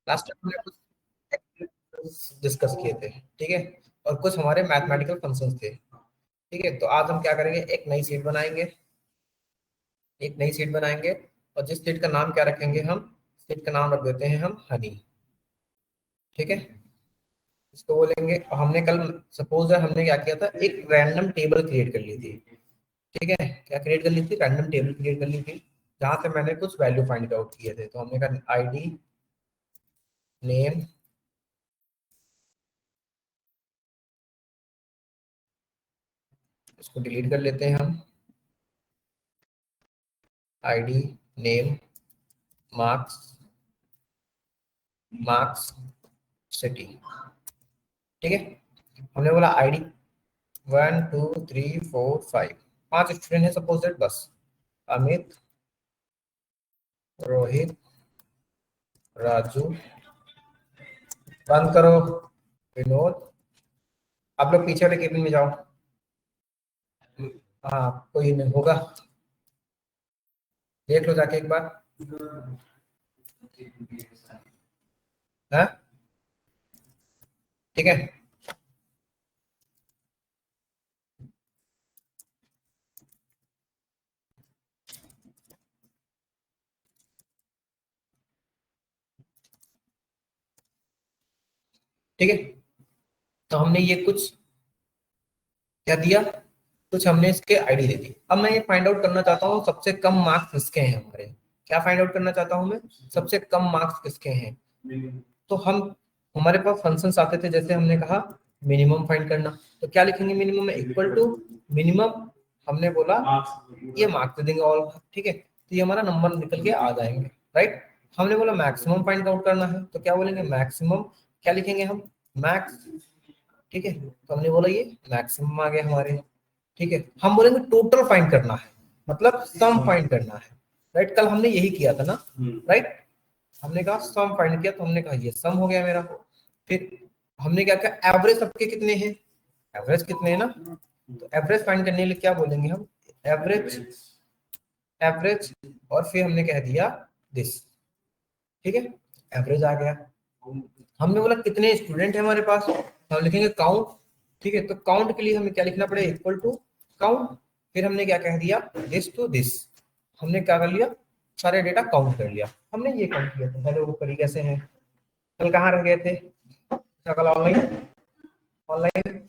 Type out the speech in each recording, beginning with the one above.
Last time हमने कुछ discuss किए थे, ठीक है, और कुछ हमारे मैथमेटिकल फंक्शंस थे, ठीक है। तो आज हम क्या करेंगे, एक नई शीट बनाएंगे, एक नई शीट बनाएंगे, और जिस शीट का नाम क्या रखेंगे हम, शीट का नाम रख देते हैं हम हनी, ठीक है। इसको बोलेंगे, हमने कल सपोज हमने क्या किया था, एक रैंडम टेबल क्रिएट कर ली थी, ठीक है। क्या क्रिएट कर ली थी, रैंडम टेबल क्रिएट कर ली थी, जहां से मैंने कुछ वैल्यू फाइंड आउट किए थे। तो हमने कहा आईडी, नेम, इसको डिलीट कर लेते हैं हम, ID, name, marks, marks, city, ठीक है। हमने बोला आईडी 1 2 3 4 5, 5 स्टूडेंट है सपोज दैट, बस अमित, रोहित, राजू, बंद करो, विनोद। आप लोग पीछे वाले केबिन में जाओ। हाँ, कोई नहीं होगा, देख लो जाके एक बार। हाँ, ठीक है। ठीक है, तो हमने ये कुछ क्या दिया, कुछ हमने इसके आईडी दे दी। अब मैं ये फाइंड आउट करना चाहता हूँ सबसे कम मार्क्स किसके हैं हमारे। क्या फाइंड आउट करना चाहता हूँ मैं, सबसे कम मार्क्स किसके हैं। तो हम, हमारे पास फंक्शंस आते थे, जैसे हमने कहा मिनिमम फाइंड करना, तो क्या लिखेंगे, मिनिमम इक्वल टू मिनिमम, हमने बोला ये मार्क्स दे देंगे ऑल, ठीक है। तो ये हमारा नंबर निकल के आ जाएंगे, राइट। हमने बोला मैक्सिमम फाइंड आउट करना है, तो क्या बोलेंगे, मैक्सिमम क्या लिखेंगे हम, मैक्स, ठीक है। तो हमने बोला ये मैक्सिमम आ गया हमारे, ठीक है। हम बोलेंगे टोटल फाइंड करना है, मतलब सम फाइंड करना है, राइट। कल हमने यही किया था ना, राइट। हमने कहा सम फाइंड किया, तो हमने कहा ये सम हो गया मेरा। फिर हमने क्या किया, एवरेज सबके कितने हैं, एवरेज कितने हैं ना, तो एवरेज फाइंड करने के लिए क्या बोलेंगे हम, एवरेज, एवरेज, और फिर हमने कह दिया दिस, ठीक है। एवरेज आ गया। हमने बोला कितने स्टूडेंट है हमारे पास, तो हम लिखेंगे काउंट, ठीक है। तो काउंट के लिए हमें क्या लिखना पड़ेगा, इक्वल टू काउंट। फिर हमने क्या कह दिया, दिस टू दिस, हमने क्या कर लिया, सारे डेटा काउंट कर लिया। हमने ये काउंट किया था, पहले वो तरीके से है। कल कहाँ रह गए थे, कल ऑनलाइन, ऑनलाइन,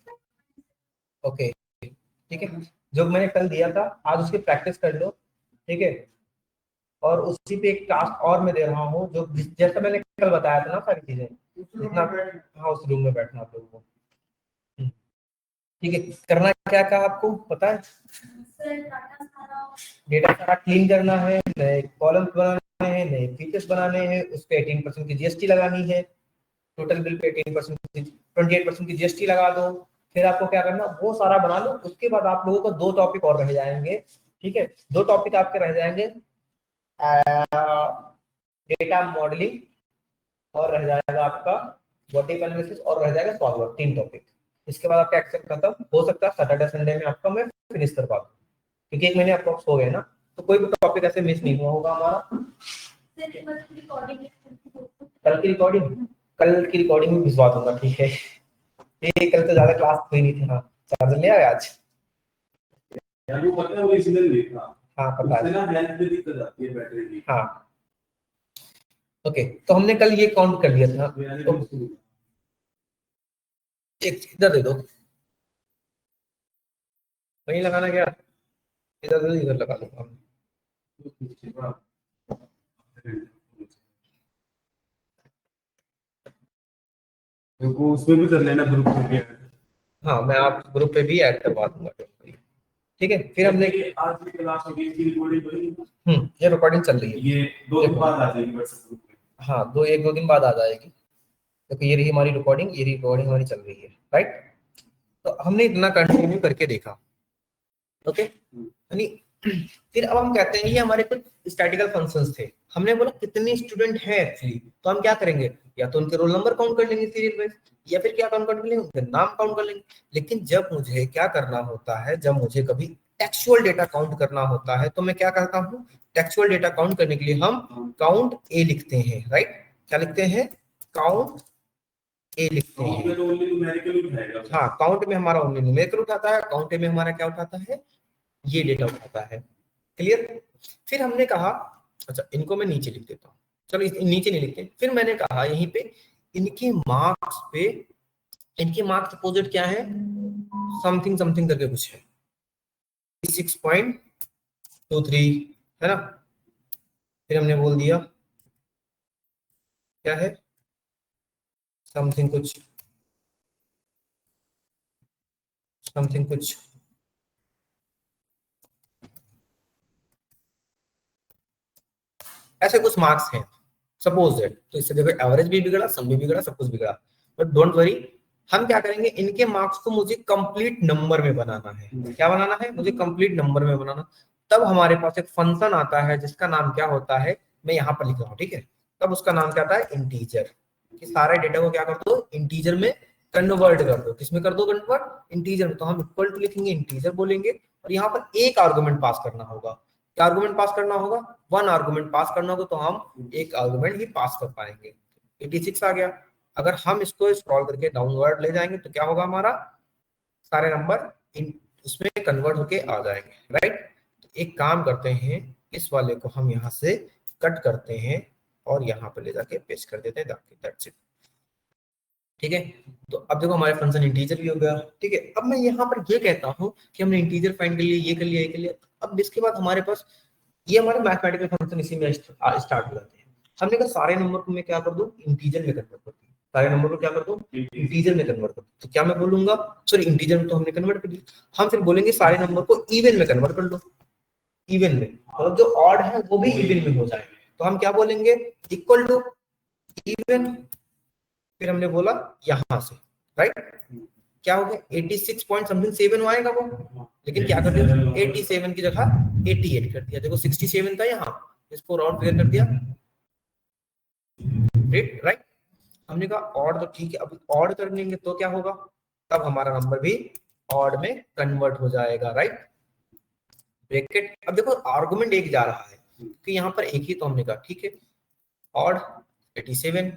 ओके, ठीक है। जो मैंने कल दिया था आज उसकी प्रैक्टिस कर लो, ठीक है। और उसी पे एक टास्क और मैं दे रहा हूँ, जो जैसा मैंने कल बताया था ना सारी चीजें, जितना, हाँ उस रूम में बैठना आप लोगों को, ठीक है। करना क्या कहा आपको पता है, डेटा सारा क्लीन करना है, नए कॉलम्स बनाने हैं, नए फीचर्स बनाने हैं, उस पर 18% की जीएसटी लगानी है, टोटल बिल पे 18% 28% की जीएसटी लगा दो। फिर आपको क्या करना, वो सारा बना लो। उसके बाद आप लोगों को 2 टॉपिक और रह जाएंगे, ठीक है। 2 टॉपिक आपके रह जाएंगे, डेटा मॉडलिंग, और रह जाएगा आपका व्हाट इफ एनालिसिस, और रह जाएगा सॉल्वर, 3 टॉपिक। इसके बाद आपका एक्सेप्ट खत्म हो सकता है, सैटरडे संडे में आपका मैं फिनिश कर पाऊँ, क्योंकि 1 महीने अप्रोक्स हो गए ना, तो कोई भी टॉपिक ऐसे मिस नहीं हुआ होगा हमारा। कल की रिकॉर्डिंग में भिजवा दूंगा, ठीक है। ये कल तो ज्यादा क्लास हुई नहीं थी। हाँ, चार्जर ले आए आज, यार वो पता है, वो इसीलिए देखा। हाँ पता है ना, हेल्थ में दिक्कत आती है बैटरी की। हाँ, ओके। तो हमने कल ये काउंट कर लिया था, तो एक इधर दे दो, वहीं लगाना क्या, इधर दे दो, इधर लगा दूंगा। को उसमें भी कर लेना ग्रुप में। हाँ, मैं आप ग्रुप पे भी ऐड करवा दूंगा, ठीक है। फिर हमने आज की क्लास होगी, इसकी रिकॉर्डिंग होगी। ये रिकॉर्डिंग चल रही है, ये 2 दिन बाद आ जाएगी व्हाट्सएप ग्रुप में। हाँ, 1-2 दिन बाद आ जाएगी, क्योंकि ये रही हमारी रिकॉर्डिंग, ये रिकॉर्डिंग हमारी चल रही है, राइट। तो हमने इतना कंटिन्यू करके देखा, ओके, यानी फिर अब हम कहते हैं ये हमारे कुछ स्टैटिकल फंक्शंस थे। हमने बोला कितने स्टूडेंट हैं एक्चुअली, तो हम क्या करेंगे, या तो उनके रोल नंबर काउंट कर लेंगे सीरियल वाइज, या फिर क्या काउंट कर लेंगे, उनके नाम काउंट कर लेंगे। लेकिन जब मुझे क्या करना होता है, जब मुझे कभी टेक्सचुअल डेटा काउंट करना होता है, तो मैं क्या करता हूँ, टेक्सचुअल डेटा काउंट करने के लिए हम काउंट ए लिखते हैं, राइट। क्या लिखते हैं, काउंट ए लिखते काउंट हैं। में तो ओनली न्यूमेरिकल उठाएगा। हाँ, काउंट में हमारा ओनली न्यूमेरिकल उठाता है, काउंट ए में हमारा क्या उठाता है, ये डेटा उठाता है। क्लियर। फिर हमने कहा अच्छा इनको मैं नीचे लिख देता हूँ, चलो नीचे नहीं लिखते। फिर मैंने कहा यहीं पे इनके मार्क्स पे, इनके मार्क्स अपोजिट क्या है, समथिंग समथिंग करके कुछ है, 6.23 है ना। फिर हमने बोल दिया क्या है, समथिंग कुछ, समथिंग कुछ, ऐसे कुछ मार्क्स हैं सपोज दैट। तो इससे देखो एवरेज भी बिगड़ा, सम भी बिगड़ा, सब कुछ बिगड़ा, बट डोंट वरी। हम क्या करेंगे, इनके मार्क्स को मुझे कंप्लीट नंबर में बनाना है। क्या बनाना है, मुझे कंप्लीट नंबर में बनाना। तब हमारे पास एक फंक्शन आता है जिसका नाम क्या होता है, मैं यहाँ पर लिख रहा हूँ, ठीक है। तब उसका नाम क्या आता है, इंटीजर। कि सारे डेटा को क्या कर दो, इंटीजर में कन्वर्ट कर दो। किसमें कर दो कन्वर्ट, इंटीजर में। तो हम इक्वल टू लिखेंगे, इंटीजर बोलेंगे, और यहाँ पर एक आर्गुमेंट पास करना होगा। क्या आर्गुमेंट पास करना होगा, वन आर्गुमेंट पास करना होगा। तो हम एक आर्गुमेंट ही पास कर पाएंगे। 86 आ गया। अगर हम इसको स्क्रॉल करके डाउनवर्ड ले जाएंगे तो क्या होगा, हमारा सारे नंबर इसमें कन्वर्ट होके आ जाएंगे, राइट। तो एक काम करते हैं, इस वाले को हम यहाँ से कट करते हैं और यहाँ पे ले जाके पेस्ट कर देते हैं, दैट्स इट। ठीक है। तो अब देखो हमारे फंक्शन इंटीजर भी हो गया, ठीक है। अब मैं यहाँ पर ये कहता हूँ कि हमने इंटीजर फाइंड कर लिया, ये कर लिया, ये कर लिया। अब इसके बाद हमारे पास ये हमारे मैथमेटिकल फंक्शन इसी में स्टार्ट हो जाते हैं। हमने कहा सारे नंबर को मैं क्या कर दूं, इंटीजर में कन्वर्ट कर दूं। सारे नंबर को क्या कर दूं, इंटीजर में कन्वर्ट कर दूं। तो क्या मैं बोलूंगा, सॉरी इंटीजर में तो हमने कन्वर्ट कर दिया। हम फिर बोलेंगे सारे नंबर को इवन में कन्वर्ट कर दो। इवन में मतलब जो ऑड है वो भी इवन में हो जाए। तो हम क्या बोलेंगे, इक्वल टू इवन। फिर हमने बोला यहां से, राइट। क्या हो गया, 86 पॉइंट समथिंग 7 आएगा वो, लेकिन क्या कर दिया, 87 की जगह 88 कर दिया। देखो 67 था यहाँ, इसको राउंड फिगर कर दिया, राइट। हमने कहा ऑड तो ठीक है, अब ऑड कर लेंगे तो क्या होगा, तब हमारा नंबर भी ऑड में कन्वर्ट हो जाएगा, राइट। ब्रैकेट। अब देखो आर्गुमेंट एक जा रहा है कि यहाँ पर एक ही, तो हमने कहा ठीक है ऑड 87,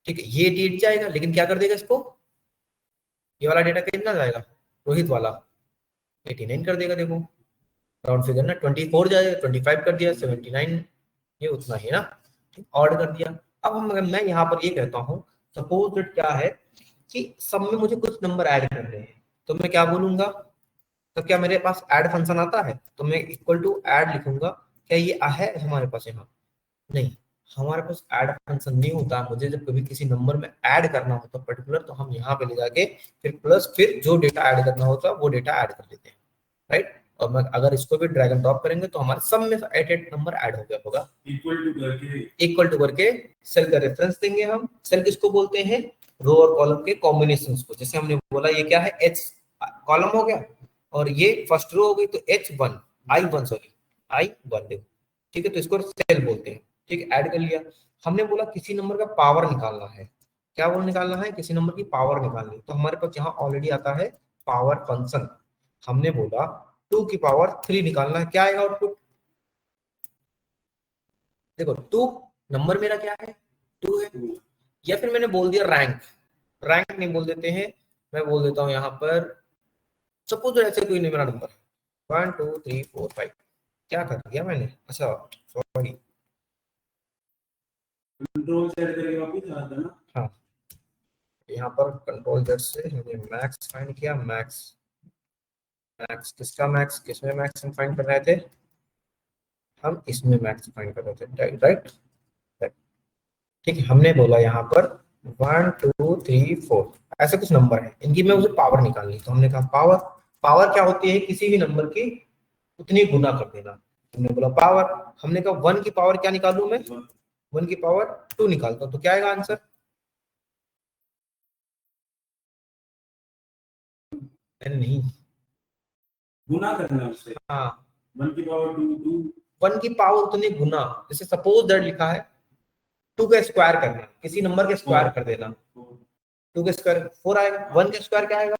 ठीक है। ये 88 जाएगा, लेकिन क्या कर देगा इसको, ये वाला डेटा कितना जाएगा, रोहित वाला 89 कर देगा। देखो राउंड फिगर ना, 24 जाएगा, 25 कर दिया, 79, ये उतना ही ना, ऑड कर दिया। अब हम मैं यहाँ पर ये कहता हूँ, सपोज दैट क्या है कि सब में मुझे कुछ नंबर ऐड करने हैं, तो मैं क्या बोलूंगा, तो क्या मेरे पास ऐड फंक्शन आता है, तो मैं इक्वल टू ऐड लिखूंगा। क्या ये है हमारे पास यहाँ, नहीं, हमारे पास ऐड फंक्शन नहीं होता। मुझे जब कभी किसी नंबर में ऐड करना होता पर्टिकुलर, तो हम यहाँ पे ले जाके फिर प्लस, फिर जो डेटा ऐड करना होता है वो डेटा ऐड कर देते हैं, राइट। और मैं अगर इसको भी ड्रैग एंड ड्रॉप करेंगे तो हमारे सब में एट नंबर ऐड हो गया होगा। इक्वल टू करके सेल का रेफरेंस देंगे हम। सेल किसको बोलते हैं, रो और कॉलम के कॉम्बिनेशंस को। जैसे हमने बोला ये क्या है, एच कॉलम हो गया और ये फर्स्ट रो हो गई, तो H1 I1 सॉरी I1 देखो, ठीक है। तो इसको सेल बोलते हैं, ठीक है। ऐड कर लिया। हमने बोला किसी नंबर का पावर निकालना है। क्या वो निकालना है, किसी नंबर की पावर निकालनी है। तो हमारे पास यहाँ ऑलरेडी आता है पावर फंक्शन। हमने बोला 2 की पावर 3 निकालना है, क्या आएगा आउटपुट, देखो 2 नंबर मेरा क्या है, 2 है। या फिर मैंने बोल दिया रैंक, रैंक नहीं बोल देते हैं, मैं बोल देता हूँ यहाँ पर सपोज ऐसे कोई नहीं मेरा नंबर 1 2 3 4 5, क्या कर दिया मैंने, अच्छा सॉरी, कंट्रोल सेट करके वापस आता है ना। हाँ यहाँ पर कंट्रोल जेड से हमने मैक्स फाइंड किया। मैक्स, मैक्स किसका, मैक्स किसमें मैक्स फाइंड कर रहे थे, हम इसमें मैक्स फाइंड कर रहे थे, राइट। ठीक है। हमने बोला यहाँ पर 1 2 3 4 ऐसे कुछ नंबर है, इनकी मैं मुझे पावर निकालनी। तो हमने कहा पावर, पावर क्या होती है, किसी भी नंबर की उतनी गुना कर देना। हमने बोला पावर, हमने कहा 1 की पावर क्या निकालूं मैं, 1 की पावर 2 निकालता हूं, तो क्या आएगा आंसर, नहीं गुना करना उससे, हाँ 1 की पावर 2 1 की पावर उतनी गुना। जैसे सपोज दैट लिखा है 2 का स्क्वायर करना, किसी नंबर के स्क्वायर कर देना, 2 का स्क्वायर 4 आएगा, 1 का स्क्वायर क्या आएगा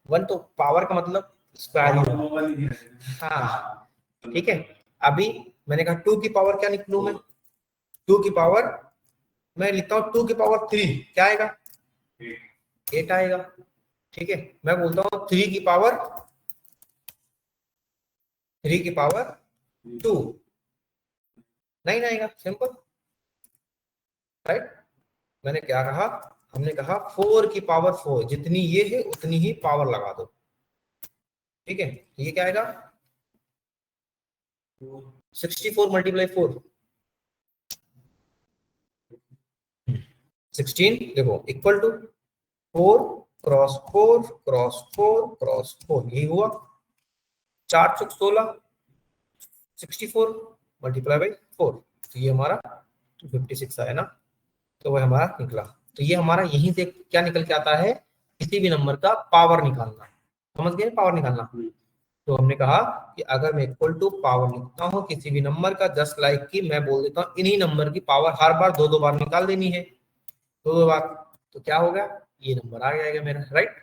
1, तो पावर का मतलब स्क्वायर ही, हाँ ठीक है। अभी मैंने कहा 2 की पावर क्या निकलूं मैं, 2 की पावर मैं लिखता हूँ 2 की पावर 3, क्या आएगा? 8 आएगा। ठीक है, मैं बोलता हूँ 3 की पावर 2, 9 आएगा, सिंपल, राइट। मैंने क्या कहा? हमने कहा 4 की पावर 4, जितनी ये है उतनी ही पावर लगा दो। ठीक है, ये क्या आएगा? 64 मल्टीप्लाई 4, 16, देखो equal to 4 cross 4 cross 4 cross 4, यही हुआ। 4 चौक 16, 64 मल्टीप्लाई बाई 4, तो ये हमारा 256 आया ना, तो वह हमारा निकला। तो ये हमारा यहीं से क्या निकल के आता है? किसी भी नंबर का पावर निकालना। समझ गए, पावर निकालना। तो हमने कहा कि अगर मैं इक्वल टू पावर लिखता हूँ किसी भी नंबर का, जस्ट लाइक कि मैं बोल देता हूँ इन्हीं नंबर की पावर हर बार दो दो बार निकाल देनी है, दो दो बार, तो क्या होगा? ये नंबर आ जाएगा मेरा, राइट।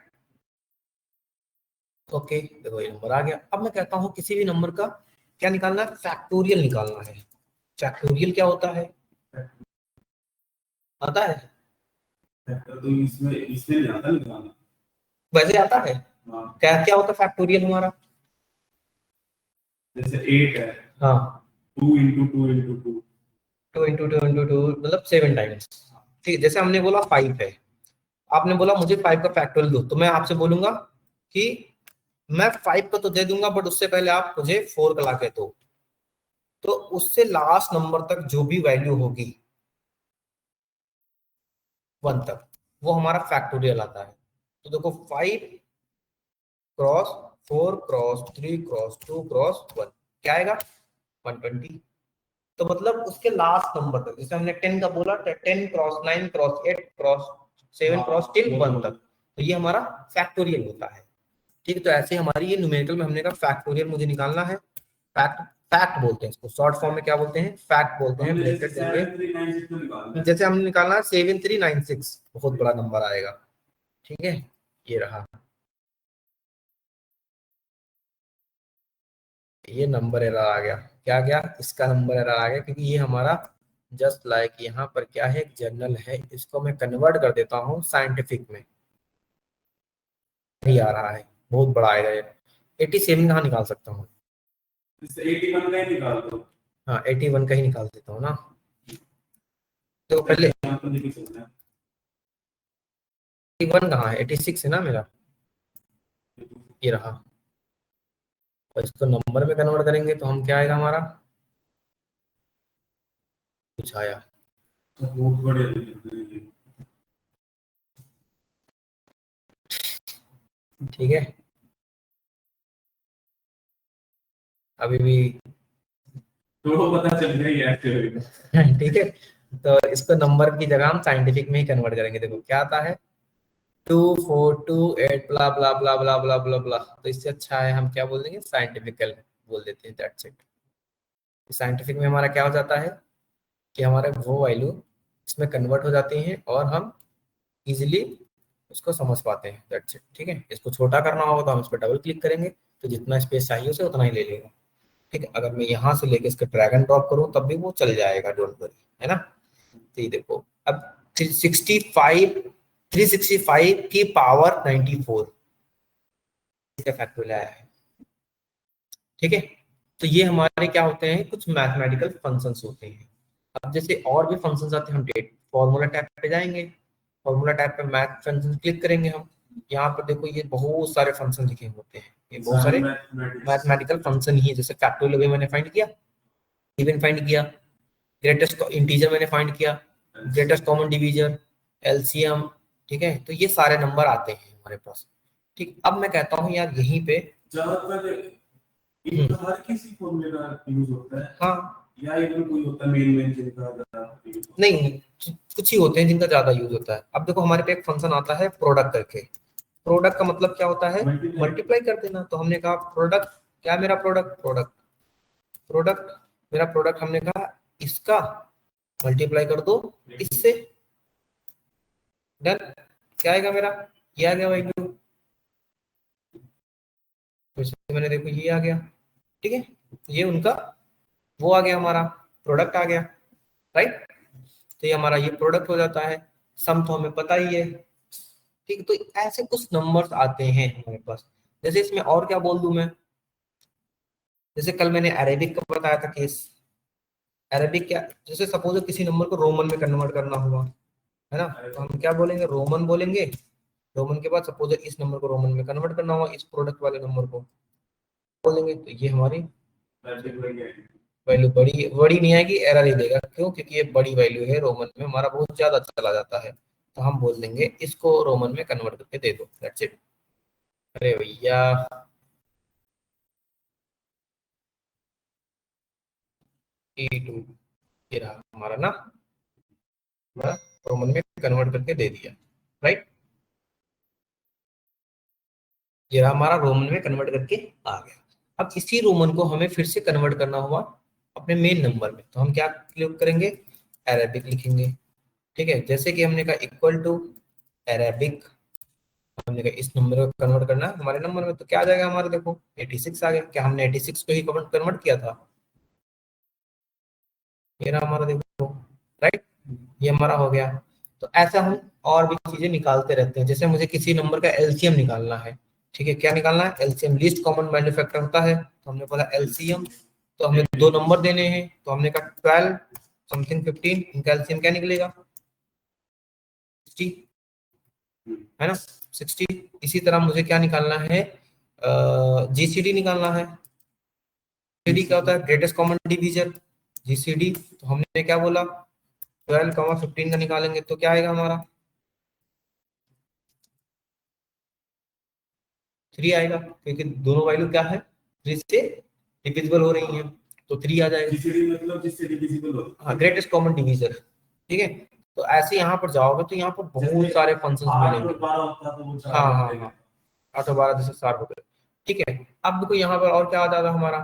ओके, देखो ये नंबर आ गया। अब मैं कहता हूँ किसी भी नंबर का क्या निकालना है? फैक्टोरियल निकालना है। फैक्टोरियल क्या होता है, आता है? तो इसमें इसमें नहीं आता निकालना। वैसे आता है। हाँ, क्या क्या होता है फैक्टोरियल हमारा? जैसे 8 है, हाँ, 2 इंटू 2 इंटू 2। 2 इंटू 2 मतलब 7 टाइम्स। ठीक है, जैसे हमने बोला 5 है, आपने बोला मुझे 5 का फैक्टोरियल दो, तो मैं आपसे बोलूंगा कि मैं 5 का तो दे दूंगा, बट उससे पहले आप मुझे 4 का ला के दो। तो उससे लास्ट नंबर तक जो भी वैल्यू होगी 1 तक, वो हमारा फैक्टोरियल आता है। तो देखो 5 क्रॉस 4 क्रॉस 3 क्रॉस 2 क्रॉस 1, क्या आएगा? 120। तो मतलब उसके लास्ट नंबर तक, जैसे हमने 10 का बोला, 10 cross 9 cross 8 cross 7 cross till 1 तक, तो ये हमारा फैक्टोरियल होता है। ठीक है, तो ऐसे हमारी ये न्यूमेरिकल में हमने कहा फैक्टोरियल मुझे निकालना है। फैक्ट, फैक्ट बोलते हैं इसको, शॉर्ट फॉर्म में क्या बोलते हैं? फैक्ट बोलते हैं। ब्रैकेट देंगे, जैसे हमने निकालना है 7396, बहुत बड़ा नंबर आएगा। ठीक है, ये रहा, ये नंबर एरर आ गया। क्या गया? इसका नंबर एरर आ गया, क्योंकि ये हमारा जस्ट लाइक यहाँ पर क्या है, एक जर्नल है, इसको मैं कन्वर्ट कर देता हूँ साइंटिफिक में, नहीं आ रहा है, बहुत बड़ा आएगा ये। 87 कहाँ निकाल सकता हूँ? 81 का ही निकाल दो। हाँ, 81 का ही निकाल देता हूँ ना। तो पहले यहाँ तो देखिए चल रहा है। 81 कहाँ है? 86 है ना मेरा, ये रहा। और इसको नंबर में कन्वर्ट करेंगे तो हम क्या आएगा हमारा? कुछ आया। तो बहुत बढ़िया देखिए। ठीक है, अभी भी तो पता चल गया ये ऐसे होगा। ठीक है, तो इसको नंबर की जगह हम साइंटिफिक में ही कन्वर्ट करेंगे। देखो क्या आता है, 2428 ब्ला ब्ला ब्ला ब्ला ब्ला ब्ला ब्ला, तो इससे अच्छा है हम क्या बोल देंगे? साइंटिफिकल बोल देते हैं, दैट्स इट। साइंटिफिक में हमारा क्या हो जाता है कि हमारे वो वैल्यू इसमें कन्वर्ट हो जाती हैं और हम इजिली उसको समझ पाते हैं, दैट्स इट। ठीक है, इसको छोटा करना होगा तो हम इस पर डबल क्लिक करेंगे, तो जितना स्पेस चाहिए उसे उतना ही ले लेगा। ठीक है, अगर मैं यहाँ से लेके इसका ड्रैग एंड ड्रॉप करूँ तब भी वो चल जाएगा, डोंट वरी, है ना। तो ये देखो, अब 365 365 की पावर 94 इसका फैक्टोरियल आया है। ठीक है, तो ये हमारे क्या होते हैं? कुछ मैथमेटिकल फंक्शंस होते हैं। अब जैसे और भी फंक्शंस आते हैं, हम डेट फॉर्मूला टैब पे जाएंगे, फॉर्मूला टैब पे मैथ फंक्शन क्लिक करेंगे हम। यहाँ पर देखो ये बहुत सारे फंक्शन लिखे होते हैं, ये बहुत सारे मैथमेटिकल फंक्शन ही है। जैसे फैक्टोरियल अभी मैंने फाइंड किया, इवन फाइंड किया, ग्रेटेस्ट इंटीजर मैंने फाइंड किया, ग्रेटेस्ट कॉमन डिवीजर, एलसीएम। ठीक है, तो ये सारे नंबर आते हैं हमारे पास। ठीक, अब मैं कहता हूँ यार यहीं पे ज्यादातर इनका हर किसी फॉर्मूले का यूज होता है। हाँ, या इवन कोई होता है मेन जिनका ज्यादा यूज होता नहीं, कुछ ही होते हैं जिनका ज्यादा यूज होता है। अब देखो हमारे पे एक फंक्शन आता है प्रोडक्ट करके। प्रोडक्ट का मतलब क्या होता है? है। मल्टीप्लाई कर देना। तो हमने कहा प्रोडक्ट, क्या मेरा प्रोडक्ट? प्रोडक्ट, प्रोडक्ट, मेरा प्रोडक्ट, हमने कहा इसका मल्टीप्लाई कर दो इससे, डन। क्या आएगा मेरा? ये आ गया वैल्यू, तो मैंने देखो ये आ गया। ठीक है, ये उनका वो आ गया, हमारा प्रोडक्ट आ गया, राइट। तो ये हमारा ये प्रोडक्ट हो जाता है। सम तो हमें पता ही है, ठीक है। तो ऐसे कुछ नंबर्स आते हैं हमारे पास। जैसे इसमें और क्या बोल दूं मैं, जैसे कल मैंने अरेबिक का बताया था केस। अरेबिक क्या, जैसे सपोज किसी नंबर को रोमन में कन्वर्ट करना हुआ, है ना, तो हम क्या बोलेंगे, रोमन बोलेंगे। रोमन के बाद सपोज इस नंबर को रोमन में कन्वर्ट करना हुआ, इस प्रोडक्ट वाले नंबर को बोलेंगे, तो ये हमारी वैल्यू बड़ी बड़ी नहीं आएगी, एरर ही देगा। क्यों? क्योंकि ये बड़ी वैल्यू है, रोमन में हमारा बहुत ज्यादा चला जाता है, तो हम बोल देंगे इसको रोमन में कन्वर्ट करके दे दो, दैट्स इट। अरे भैया E2 ये रहा हमारा ना, हमारा रोमन में कन्वर्ट करके दे दिया, राइट। ये रहा हमारा रोमन में कन्वर्ट करके आ गया। अब इसी रोमन को हमें फिर से कन्वर्ट करना हुआ अपने मेन नंबर में, तो हम क्या क्लिक करेंगे, अरेबिक लिखेंगे, ठीक है। जैसे कि हमने कहा इक्वल टू अरेबिक, हमने कहा इस नंबर को कन्वर्ट करना है हमारे नंबर में, तो क्या आ जाएगा हमारा, देखो 86 आ गया। क्या हमने 86 को ही कन्वर्ट किया था? ये रहा हमारा, देखो, राइट, ये हमारा हो गया। तो ऐसा हम और भी चीजें निकालते रहते हैं। जैसे मुझे किसी नंबर का एलसीएम निकालना है, ठीक है, क्या निकालना है, LCM, least common value factor होता है, तो हमने बोला एलसीएम। तो हमें दो नंबर देने हैं, तो हमने कहा 12 समथिंग 15, इनका एलसीएम क्या निकलेगा, 60, है ना, 60। इसी तरह मुझे क्या निकालना है, जीसीडी निकालना है। जीसीडी क्या होता है, ग्रेटेस्ट कॉमन डिवीजर, जीसीडी। तो हमने क्या बोला, 12, 15 का निकालेंगे तो क्या आएगा हमारा, 3 आएगा, क्योंकि दोनों वैल्यू क्या है, 3 से डिविजिबल हो रही है, तो 3 आ जाएगा। जीसीडी मतलब जिससे डिविजिबल हो, हाँ, ग्रेटेस्ट कॉमन डिवीजर, ठीक है। तो ऐसे यहाँ पर जाओगे तो यहाँ पर बहुत सारे फंक्शंस मिलेंगे। हाँ हाँ हाँ, 8 और 12 जैसे 4 हो गए, ठीक है। अब देखो यहाँ पर और क्या आ जाएगा हमारा,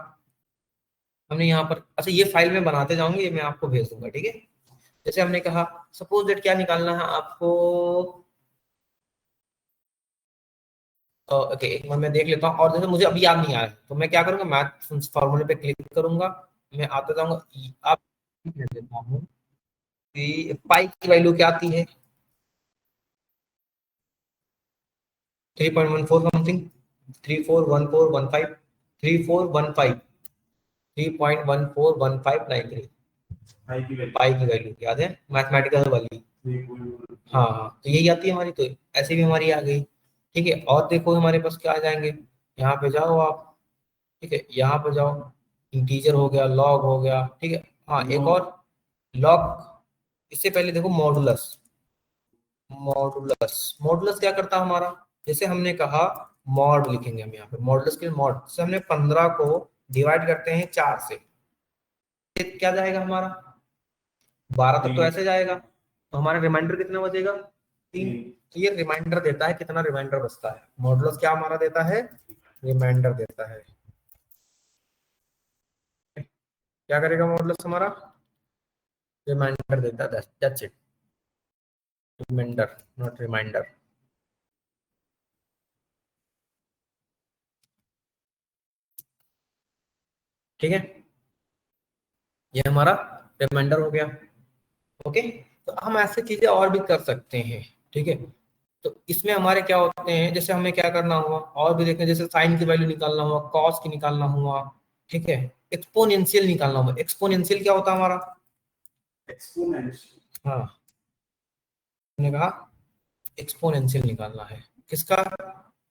हमने यहाँ पर, अच्छा ये फाइल में बनाते जाऊंगी, ये मैं आपको भेज दूंगा, ठीक है। जैसे हमने कहा सपोज दैट क्या निकालना है आपको, ओके, एक बार मैं देख लेता हूँ, और जैसे मुझे अभी याद नहीं आया तो मैं क्या करूंगा, मैथ फॉर्मूले पे क्लिक करूंगा, मैं आता जाऊंगा। आप लिख देता हूँ कि पाई की वैल्यू क्या आती है, 3.14 समथिंग, 341415, 3415, 3.141593, पाई की वैल्यू याद है, मैथमेटिकल वाली। हाँ हाँ, तो यही आती है हमारी, तो ऐसे भी हमारी आ गई, ठीक है। और देखो हमारे पास क्या आ जाएंगे, यहाँ पे जाओ आप, ठीक है, यहाँ पे जाओ, इंटीजर हो गया, लॉग हो गया, ठीक है। हाँ, एक और लॉग, इससे पहले देखो मॉडुलस। मॉडुलस, मॉडुलस क्या करता है हमारा, जैसे हमने कहा मॉड लिखेंगे हम यहाँ पे, मॉडुलस के मॉड से हमने 15 को डिवाइड करते हैं 4 से, क्या जाएगा हमारा, 12 तक तो ऐसे जाएगा, तो हमारा रिमाइंडर कितना बचेगा, 3। तो ये रिमाइंडर देता है, कितना रिमाइंडर बचता है, मॉडुलस क्या हमारा देता है, रिमाइंडर देता है। क्या करेगा मॉडुलस हमारा, रिमाइंडर देता है, that's it, reminder not reminder, ठीक है। ये हमारा रिमाइंडर हो गया, ओके। तो हम ऐसे चीजें और भी कर सकते हैं, ठीक है। तो इसमें हमारे क्या होते हैं, जैसे हमें क्या करना हुआ और भी देखें, जैसे साइन की वैल्यू निकालना हुआ, कॉस की निकालना हुआ, ठीक है, एक्सपोनेंशियल निकालना हुआ। एक्सपोनेंशियल क्या होता है हमारा, एक्सपोनेंशियल, हाँ, हमने कहा एक्सपोनेंशियल निकालना है, किसका,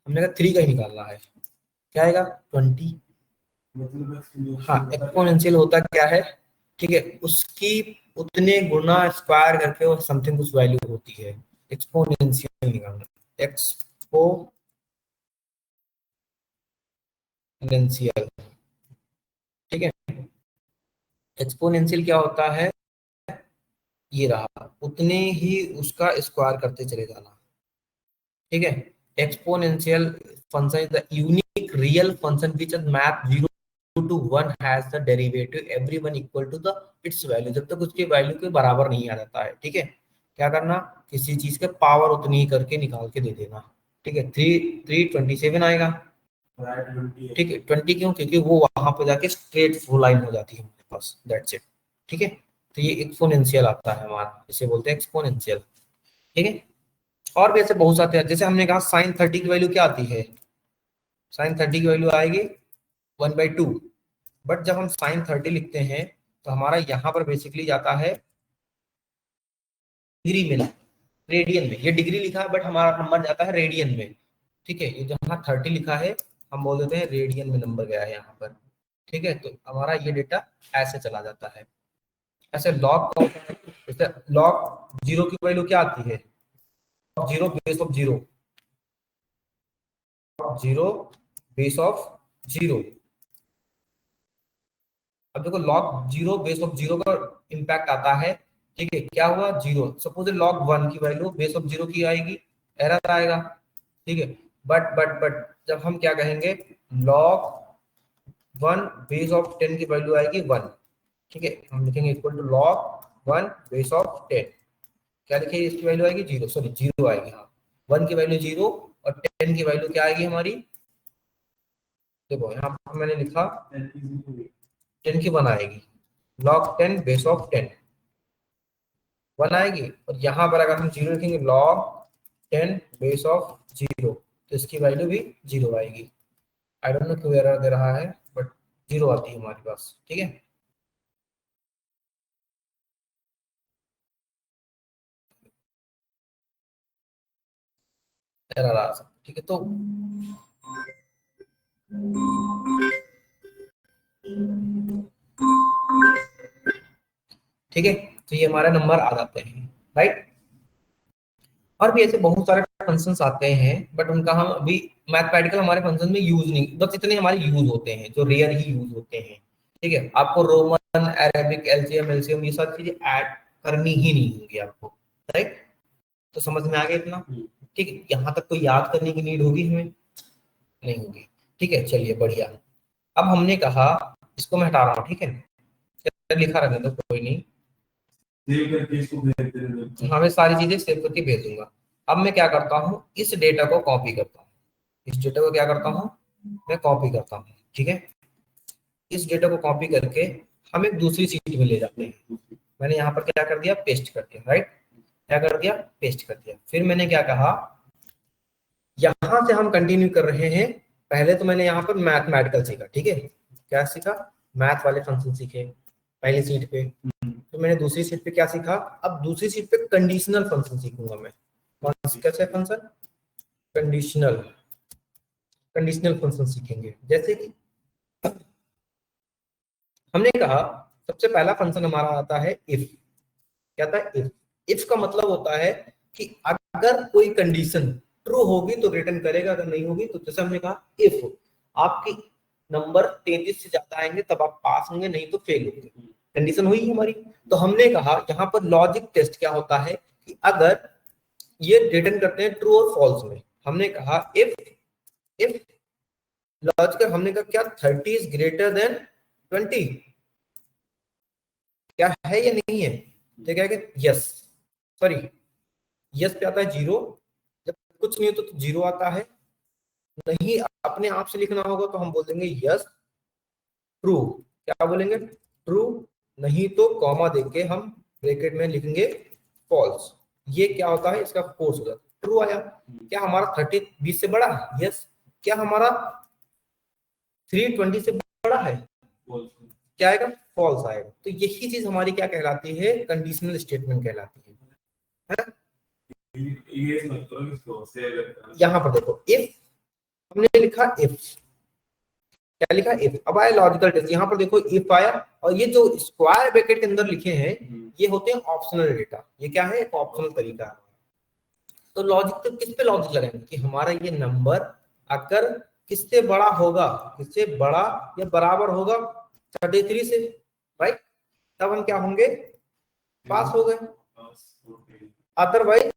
हमने कहा 3 का ही निकालना है, क्या आएगा 20। मतलब हाँ, एक्सपोनेंशियल होता क्या है, ठीक है, उसकी उतने गुना स्क्वायर करके वो समथिंग कुछ वैल्यू होती है, एक्सपोनेंशियल निकालना, एक्सपोनेंशियल, ठीक है। एक्सपोनेंशियल क्या होता है, ये रहा, उतने ही उसका स्क्वायर करते चले जाना, ठीक है। Exponential function is the unique real function which is map 0 to 1 has the derivative every one equal to the its value, जब तक उसके वैल्यू के बराबर नहीं आ जाता है, ठीक है। क्या करना, किसी चीज के पावर उतनी ही करके निकाल के दे देना, ठीक है। 327 आएगा, ठीक है। 20 क्यों, क्योंकि वो वहां पे जाके स्ट्रेट लाइन हो जाती है हमारे पास, दैट्स इट, ठीक है। तो ये एक्सपोनेंशियल आता है हमारा, इसे बोलते हैं एक्सपोनेंशियल। ठीक है, और भी ऐसे बहुत सारे हैं। जैसे हमने कहा साइन 30 की वैल्यू क्या आती है, साइन 30 की वैल्यू आएगी 1/2। बट जब हम साइन 30 लिखते हैं तो हमारा यहाँ पर बेसिकली जाता है डिग्री में, रेडियन में। ये डिग्री लिखा है बट हमारा नंबर जाता है रेडियन में। ठीक है, ये जहाँ 30 लिखा है हम बोल देते हैं रेडियन में नंबर गया है यहाँ पर। ठीक है, तो हमारा ये डेटा ऐसे चला जाता है। ऐसे लॉग, जैसे लॉग 0 की वैल्यू क्या आती है, 0 बेस ऑफ 0, 0 बेस ऑफ 0। अब देखो लॉग 0 बेस ऑफ 0 का इम्पैक्ट आता है। ठीक है, क्या हुआ 0, सपोज लॉग 1 की वैल्यू बेस ऑफ 0 की आएगी, एरर आएगा। ठीक है, बट जब हम क्या कहेंगे, लॉग 1 बेस ऑफ 10 की वैल्यू आएगी 1। ठीक है, हम लिखेंगे equal to log 1 base of 10, क्या लिखेंगे, इसकी वैल्यू आएगी 0, सॉरी 0 आएगी। हाँ, 1 की वैल्यू 0 और 10 की वैल्यू क्या आएगी हमारी, देखो यहाँ पर मैंने लिखा 10 की 1 आएगी, लॉग 10 बेस ऑफ 10 1 आएगी। और यहाँ पर अगर हम 0 लिखेंगे लॉग 10 बेस ऑफ 0, तो इसकी वैल्यू भी 0 आएगी। आई डोंट नो क्यों एरर दे रहा है, बट 0 आती है हमारे पास। ठीक है, एरर आ सकता। ठीक है, तो ठीक है, तो ये हमारे नंबर आ जाते हैं, राइट। और भी ऐसे बहुत सारे फंक्शंस आते हैं बट उनका हम अभी मैथमेटिकल हमारे फंक्शन में यूज नहीं, बस इतने हमारे यूज होते हैं जो रेयर ही यूज होते हैं। ठीक है, आपको रोमन, अरेबिक, एलसीएम, एलसीएम ये सब चीजें ऐड करनी ही नहीं होंगी आपको, राइट। तो समझ में आ गया इतना। ठीक है, यहाँ तक कोई याद करने की नीड होगी हमें, नहीं होगी। ठीक है, चलिए बढ़िया। अब हमने कहा, इसको मैं हटा रहा हूँ, ठीक है, लिखा रहने दो, कोई नहीं, सेव करके इसको भेज देंगे। हाँ मैं सारी चीजें सेव करके भेज दूंगा। अब मैं क्या करता हूँ, इस डेटा को कॉपी करता हूँ, इस डेटा को क्या करता हूँ, मैं कॉपी करता हूँ। ठीक है, इस डेटा को कॉपी करके हम एक दूसरी सीट में ले जाते हैं। मैंने यहाँ पर क्या कर दिया, पेस्ट कर दिया, राइट, क्या कर दिया, पेस्ट कर दिया। फिर मैंने क्या कहा, यहाँ से हम कंटिन्यू कर रहे हैं। पहले तो मैंने यहाँ पर मैथमेटिकल सीखा, ठीक है, क्या सीखा, मैथ वाले फंक्शन सीखे पहली सीट पे। तो मैंने दूसरी सीट पे क्या सीखा, अब दूसरी सीट पे कंडीशनल फंक्शन सीखूंगा मैं। कैसे फंक्शन, कंडीशनल, कंडीशनल फंक्शन सीखेंगे। जैसे कि हमने कहा सबसे पहला फंक्शन हमारा आता है इफ। क्या था, इफ। इफ का मतलब होता है कि अगर कोई कंडीशन ट्रू होगी तो रिटर्न करेगा, अगर नहीं होगी तो, जैसे हमने कहा इफ आपकी नंबर 33 से ज्यादा आएंगे तब आप पास होंगे, नहीं तो फेल होंगे। कंडीशन हुई हमारी। तो हमने कहा यहाँ पर लॉजिक टेस्ट क्या होता है कि अगर ये रिटर्न करते हैं ट्रू और फॉल्स में। हमने कहा इफ, इफ लॉजिकल, हमने कहा क्या 30 इज ग्रेटर देन 20, क्या है या नहीं है, तो क्या है, यस, सॉरी, यस पे आता है 0, जब कुछ नहीं होता तो 0 आता है। नहीं अपने आप से लिखना होगा तो हम बोल देंगे यस ट्रू, क्या बोलेंगे, ट्रू, नहीं तो कॉमा देके हम ब्रैकेट में लिखेंगे फॉल्स। ये क्या होता है, इसका फोर्स होता है, ट्रू आया। क्या हमारा 30 20 से बड़ा है, यस। क्या हमारा 3 20 से बड़ा है, क्या आएगा, फॉल्स आएगा। तो यही चीज हमारी क्या कहलाती है, कंडीशनल स्टेटमेंट कहलाती है। ये मतलब इसको सेव, यहाँ पर देखो इफ, हमने लिखा इफ, क्या लिखा, इफ। अब आया लॉजिकल टेस्ट, यहाँ पर देखो इफ आया, और ये जो स्क्वायर ब्रैकेट के अंदर लिखे हैं ये होते हैं ऑप्शनल डेटा। ये क्या है, एक ऑप्शनल तरीका है। तो लॉजिक तो किस पे लॉजिक लगाएंगे कि हमारा ये नंबर अगर किससे बड़ा होगा, किससे बड़ा या बराबर होगा 33 से, राइट, तब हम क्या होंगे, पास हो गए, अदरवाइज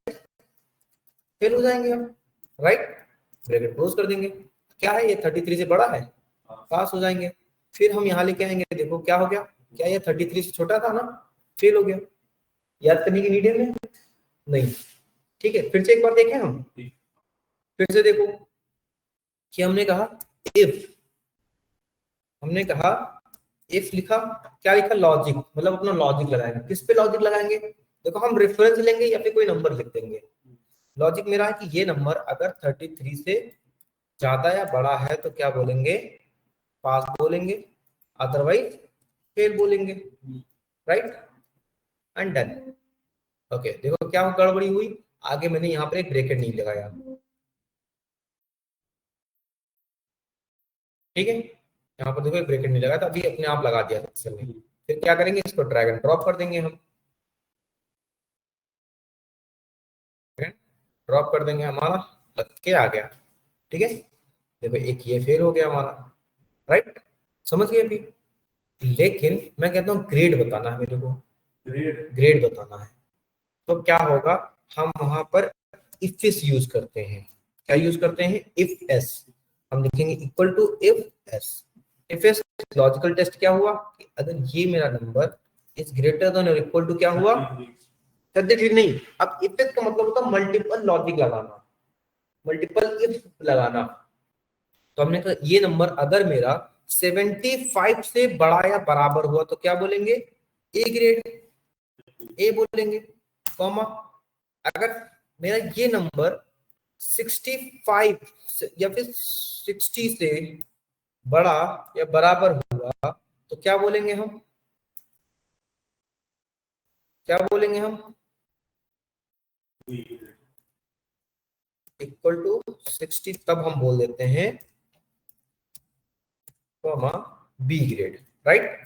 फेल हो जाएंगे हम, राइट। ब्रैकेट क्लोज कर देंगे। क्या है, ये 33 से बड़ा है, पास हो जाएंगे। फिर हम यहाँ लेके आएंगे, देखो क्या हो गया, क्या ये 33 से छोटा था ना, फेल हो गया। याद करने की नीड है नहीं। ठीक है, फिर से एक बार देखें हम, फिर से देखो कि हमने कहा इफ, हमने कहा इफ लिखा, क्या लिखा, लॉजिक, मतलब अपना लॉजिक लगाएंगे। किस पे लॉजिक लगाएंगे, देखो हम रेफरेंस लेंगे या फिर कोई नंबर लिख देंगे। लॉजिक मेरा है कि ये नंबर अगर 33 से ज्यादा या बड़ा है तो क्या बोलेंगे, पास बोलेंगे, अदरवाइज फेल बोलेंगे, राइट एंड डन। ओके, देखो क्या गड़बड़ी हुई, आगे मैंने यहाँ पर एक ब्रैकेट नहीं लगाया, ठीक है, यहाँ पर देखो एक ब्रैकेट नहीं लगा था, अभी अपने आप लगा दिया सिस्टम ने। फिर क्या करेंगे, इसको ड्रैग एंड ड्रॉप कर देंगे, हम ड्रॉप कर देंगे, हमारा लग के आ गया, ठीक है। देखो एक ये फेल हो गया हमारा, राइट, समझ गए अभी। लेकिन मैं कहता हूँ ग्रेड बताना है मेरे को, ग्रेड बताना है, तो क्या होगा, हम वहां पर इफ एस यूज करते हैं। क्या यूज करते हैं, इफ एस। हम लिखेंगे equal to IFS. IFS logical test क्या हुआ कि अगर ये मेरा नंबर इज ग्रेटर देन और इक्वल टू क्या हुआ, 33 नहीं, अब इफ एस का मतलब होता है मल्टीपल लॉजिक लगाना, मल्टीपल इफ लगाना। तो हमने कहा ये नंबर अगर मेरा 75 से बड़ा या बराबर हुआ तो क्या बोलेंगे, ए ग्रेड, ए बोलेंगे, कॉमा। अगर मेरा ये नंबर 65 या फिर 60 से बड़ा या बराबर हुआ तो क्या बोलेंगे हम, क्या बोलेंगे हम, इक्वल टू 60, तब हम बोल देते हैं comma B grade, right,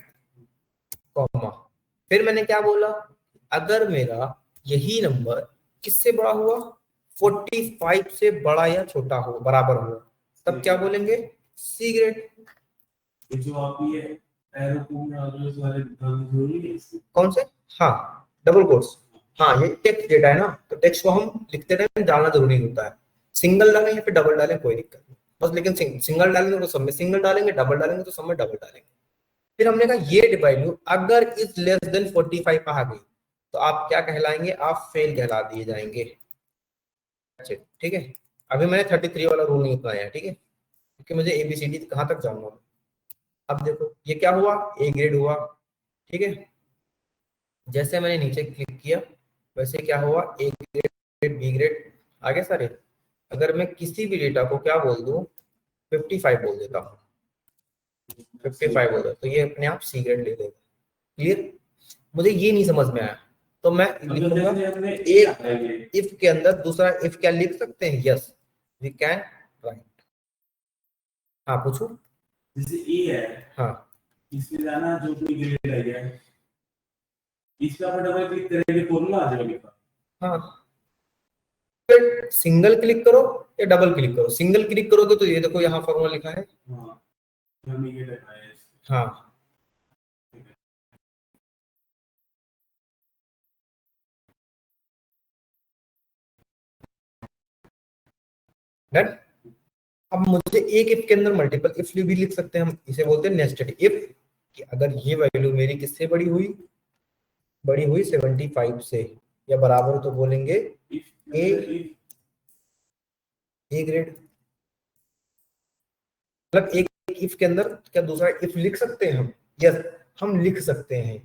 comma. फिर मैंने क्या बोला, अगर मेरा यही नंबर किससे बड़ा हुआ, 45 से बड़ा या छोटा हो, बराबर हुआ, तब क्या बोलेंगे, सी ग्रेड। जो आप ये एरो को में आगे सारे दिखाने जरूरी है इसको, कौन से, हाँ डबल कोट्स, हाँ ये टेक्स्ट डेटा है ना, तो टेक्स्ट को हम लिखते रहे, डालना जरूरी होता है, सिंगल डालें या फिर डबल डालें कोई दिक्कत नहीं, बस लेकिन सिंगल डालेंगे तो सब में सिंगल डालेंगे, डबल डालेंगे तो सब में डबल डालेंगे। फिर हमने कहा ये वैल्यू अगर इज लेस देन 45 आ गई तो आप क्या कहलाएंगे, आप फेल कहला दिए जाएंगे, ठीक है। अभी मैंने 33 वाला रूल नहीं अपनाया, ठीक है, क्योंकि मुझे एबीसीडी कहाँ तक जाऊंगा। अब देखो ये क्या हुआ, ए ग्रेड हुआ, ठीक है। जैसे मैंने नीचे क्लिक किया वैसे क्या हुआ, ए ग्रेड, बी ग्रेड आ गया सारे। अगर मैं किसी भी डेटा को क्या बोल दूं, 55 बोल देता हूँ, 55 बोल देता तो ये अपने आप सी ग्रेड ले लेगा, क्लियर। मुझे ये नहीं समझ में आया तो मैं लिखूंगा एक इफ के अंदर दूसरा इफ क्या लिख सकते हैं, यस वी कैन राइट। हाँ पूछो, जैसे ए है, हाँ इसमें जाना जो भी ग्रेड आ गया, इस पे आप डबल क्लिक करेंगे फॉर्मूला आ जाएगा, हाँ सिंगल क्लिक करो या डबल क्लिक करो, सिंगल क्लिक करोगे तो ये देखो यहाँ फॉर्मूला लिखा है, हाँ हमें ये लिखा है, हाँ डन। अब मुझे एक इफ के अंदर मल्टीपल इफ भी लिख सकते हैं, हम इसे बोलते हैं नेस्टेड इफ, कि अगर ये वैल्यू मेरी किससे बड़ी हुई, 75 से या बराबर हो तो बोलेंगे ए ग्रेड। मतलब एक इफ के अंदर क्या दूसरा इफ लिख सकते हैं हम, यस हम लिख सकते हैं,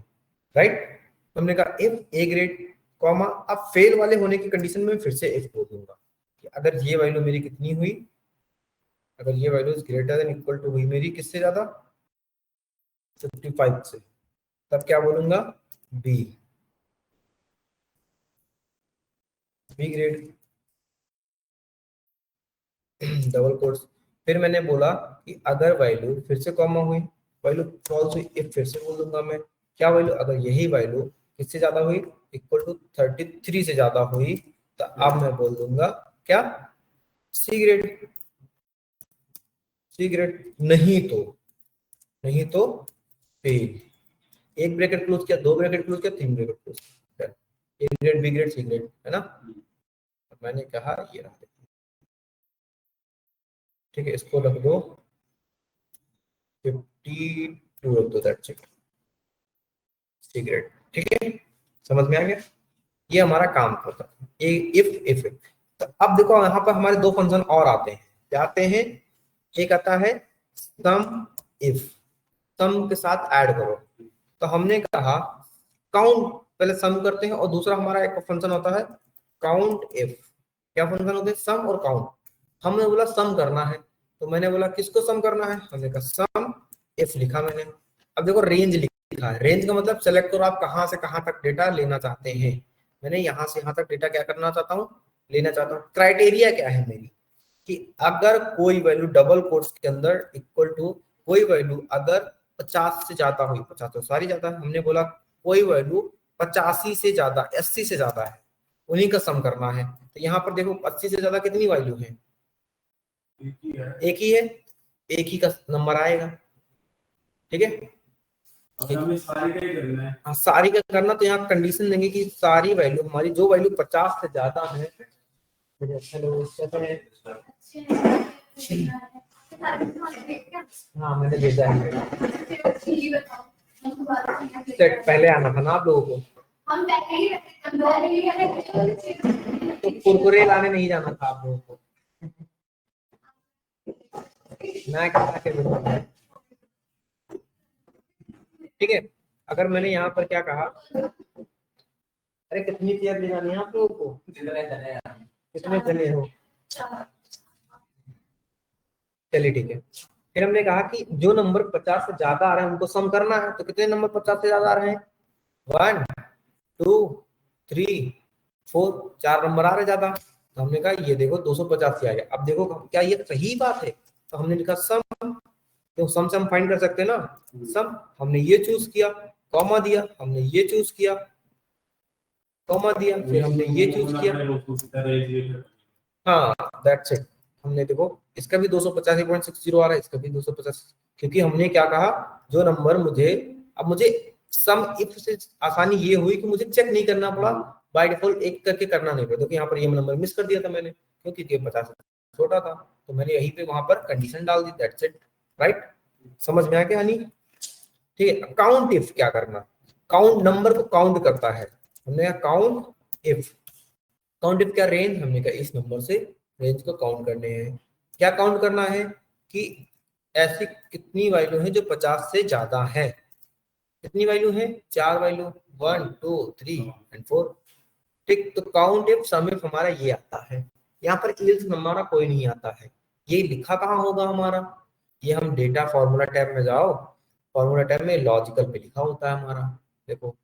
राइट। हमने कहा इफ ए ग्रेड कॉमा, अब फेल वाले होने की कंडीशन में फिर से इफ बोल दूंगा कि अगर ये वैल्यू मेरी कितनी हुई, अगर ये value greater than equal to हुई मेरी किससे ज्यादा, 55 से, तब क्या बोलूंगा, B, B grade, double quotes. फिर मैंने बोला कि अगर वैल्यू फिर से कॉमा हुई, वैल्यू फॉल्स हुई, इफ फिर से बोल दूंगा मैं, क्या वैल्यू, अगर यही वैल्यू किससे ज्यादा हुई, इक्वल टू 33 से ज्यादा हुई, तो अब मैं बोल दूंगा क्या, सी ग्रेड, सी ग्रेड। नहीं तो फेल। एक ब्रैकेट क्लोज किया, दो ब्रैकेट क्लोज किया, तीन ब्रैकेट क्लोज किया, A grade, B grade, C grade, है ना। मैंने कहा ये रहा, ठीक है, इसको रख दो 52 रख दो, दैट्स इट, सी ग्रेड, ठीक है, समझ में आ गया। ये हमारा काम होता है इफ। तो अब देखो यहाँ पर हमारे दो फंक्शन और आते हैं, क्या आते हैं, एक आता है सम इफ। सम के साथ ऐड करो। तो हमने कहा काउंट, पहले सम करते हैं और दूसरा हमारा एक फंक्शन होता है काउंट इफ। क्या फंक्शन होते हैं? सम और काउंट। हमने बोला सम करना है, तो मैंने बोला किसको सम करना है? हमने कहा सम इफ लिखा मैंने। अब देखो रेंज लिखा है, रेंज का मतलब सेलेक्ट करो आप कहां से कहां तक डेटा लेना चाहते हैं। मैंने यहां से यहां तक डेटा क्या करना चाहता हूं? लेना चाहता हूं। क्राइटेरिया क्या है मेरी कि अगर कोई वैल्यू डबल कोट्स के अंदर इक्वल टू कोई वैल्यू अगर 50 से ज्यादा हुई, 50 तो सारी ज्यादा है, हमने बोला कोई वैल्यू 85 से ज्यादा 80 से ज्यादा है उन्हीं का सम करना है। तो यहाँ पर देखो 80 से ज्यादा कितनी वैल्यू है? एक ही है, एक ही का नंबर आएगा। ठीक है, हमें सारी का ही करना है। हाँ सारी का करना, तो यहाँ कंडीशन देंगे कि सारी वैल्यू हमारी जो वैल्यू 50 से ज्यादा है। हेलो कैसे हैं? हाँ मैंने भेजा है। सेट पहले आना था ना आप लोगों को, तो कुरकुरे लाने नहीं जाना था आप लोगों को। मैं क्या के बताऊं? ठीक है, अगर मैंने यहाँ पर क्या कहा, अरे कितनी चेयर ले जानी है आप लोगों को? कितने जने हो? चलिए ठीक है। फिर हमने कहा कि जो नंबर 50 से ज्यादा आ रहे हैं उनको सम करना है। तो कितने नंबर 50 से ज्यादा आ रहे हैं? 1 2 3 4, 4 नंबर आ रहे ज्यादा। तो हमने कहा ये देखो 250 से आ गया। अब देखो क्या ये सही बात है? तो हमने लिखा सम, तो सम से हम फाइंड कर सकते हैं ना। सम हमने ये चूज किया, कॉमा दिया, हमने ये चूज किया, कॉमा दिया, फिर हमने ये चूज किया। हाँ दैट्स इट। हमने देखो इसका भी 285.60 आ रहा है, इसका भी 250, क्योंकि हमने क्या कहा जो नंबर मुझे, अब मुझे सम इफ से आसानी ये हुई कि मुझे चेक नहीं करना पड़ा, बाय डिफॉल्ट एक करके करना नहीं पड़ा। क्योंकि यहाँ पर ये नंबर मिस कर दिया था मैंने, क्योंकि 50 से छोटा था, तो मैंने यहीं पे वहां पर कंडीशन डाल दी। That's it, right? समझ में आ गया हनी? ठीक है। काउंट इफ क्या करना, काउंट नंबर को काउंट करता है। हमने कहा काउंट इफ, काउंट इफ क्या? रेंज। हमने कहा इस नंबर से रेंज को काउंट करने हैं। क्या काउंट करना है कि ऐसी कितनी वैल्यू है जो 50 से ज्यादा है। कितनी वैल्यू है? 4 वैल्यू, 1 2 3 एंड 4। ठीक, तो काउंट इफ सम इफ हमारा ये आता है। यहाँ पर इल्स हमारा कोई नहीं आता है। ये लिखा कहाँ होगा हमारा? ये हम डेटा फॉर्मूला टैब में जाओ, फॉर्मूला टैब में लॉजिकल पे लिखा होता है हमारा। देखो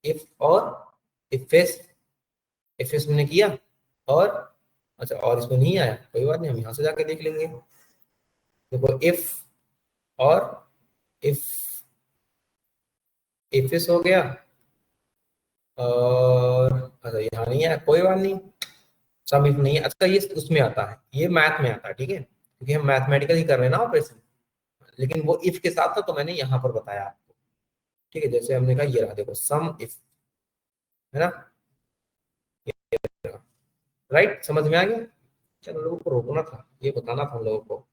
इफ और इफ एस मैंने किया, और अच्छा और इसमें नहीं आया, कोई बात नहीं, हम यहाँ से जाके देख लेंगे। देखो इफ और इफ, इफ एस हो गया, और अच्छा यहाँ नहीं आया, कोई बात नहीं, सम इफ नहीं है। अच्छा ये उसमें आता है, ये मैथ में आता है, ठीक है, क्योंकि हम मैथमेटिकल ही कर रहे हैं ना ऑपरेशन। लेकिन वो इफ के साथ था तो मैंने यहाँ पर बताया आपको। ठीक है, जैसे हमने कहा ये रहा, देखो सम इफ, है ना, राइट? समझ में आ गया? चलो लोगों को रोकना था, ये बताना था हम लोगों को।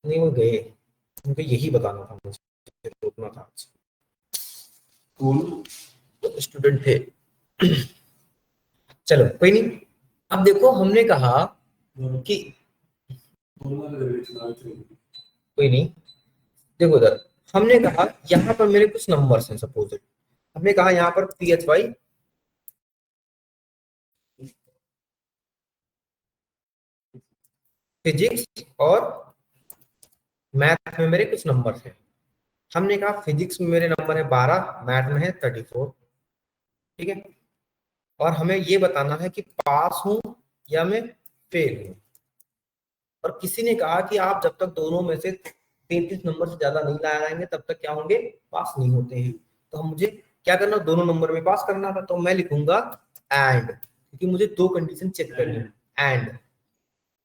नहीं वो गए, उनको यही बताना था मुझे, रोकना था। तो स्टूडेंट थे। चलो कोई नहीं। अब देखो हमने कहा कि कोई नहीं, देखो उधर हमने कहा यहाँ पर मेरे कुछ नंबर्स हैं सपोज। हमने कहा यहाँ पर PHY फिजिक्स और मैथ में मेरे कुछ नंबर हैं। हमने कहा फिजिक्स में मेरे नंबर है 12, मैथ में है 34। ठीक है, और हमें ये बताना है कि पास हूं या मैं फेल हूं। और किसी ने कहा कि आप जब तक दोनों में से 33 नंबर से ज्यादा नहीं लाए आएंगे तब तक क्या होंगे? पास नहीं होते हैं। तो हम मुझे क्या करना, दोनों नंबर में पास करना था। तो मैं लिखूंगा एंड, क्योंकि मुझे दो कंडीशन चेक करनी है। एंड,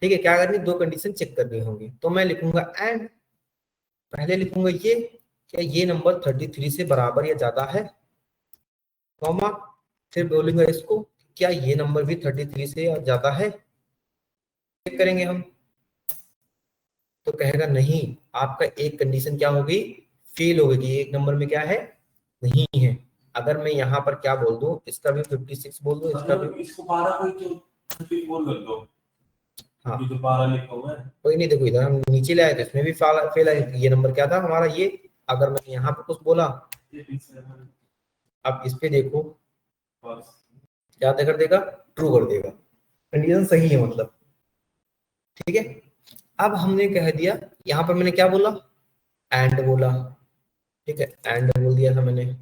ठीक है, क्या करनी? दो कंडीशन चेक करनी होंगी। तो मैं लिखूंगा एंड, पहले लिखूंगा ये, क्या ये नंबर 33 से बराबर या ज्यादा है, कॉमा, फिर बोलूंगा इसको क्या ये नंबर भी 33 से ज्यादा है। चेक करेंगे हम, तो कहेगा नहीं, आपका एक कंडीशन क्या होगी? फेल होगी। एक नंबर में क्या है? नहीं है। अगर मैं यहाँ पर क्या बोल दूं, इसका भी 56 बोल दूं, इसका भी, इसको 12 कोई तो 34 कर दो। हाँ ये तो 12 लिखा हुआ है। कोई नहीं, देखो इधर हम नीचे ले आए थे, इसमें भी फेल आए। ये नंबर क्या था हमारा ये, अगर मैंने यहाँ पे कुछ बोला, ये पीछे है। अब इस पे देखो बस क्या कर देगा, ट्रू कर देगा, कंडीशन सही है मतलब। ठीक है, अब हमने कह दिया, यहाँ पर मैंने क्या बोला, एंड बोला। ठीक है, एंड बोल दिया था मैंने।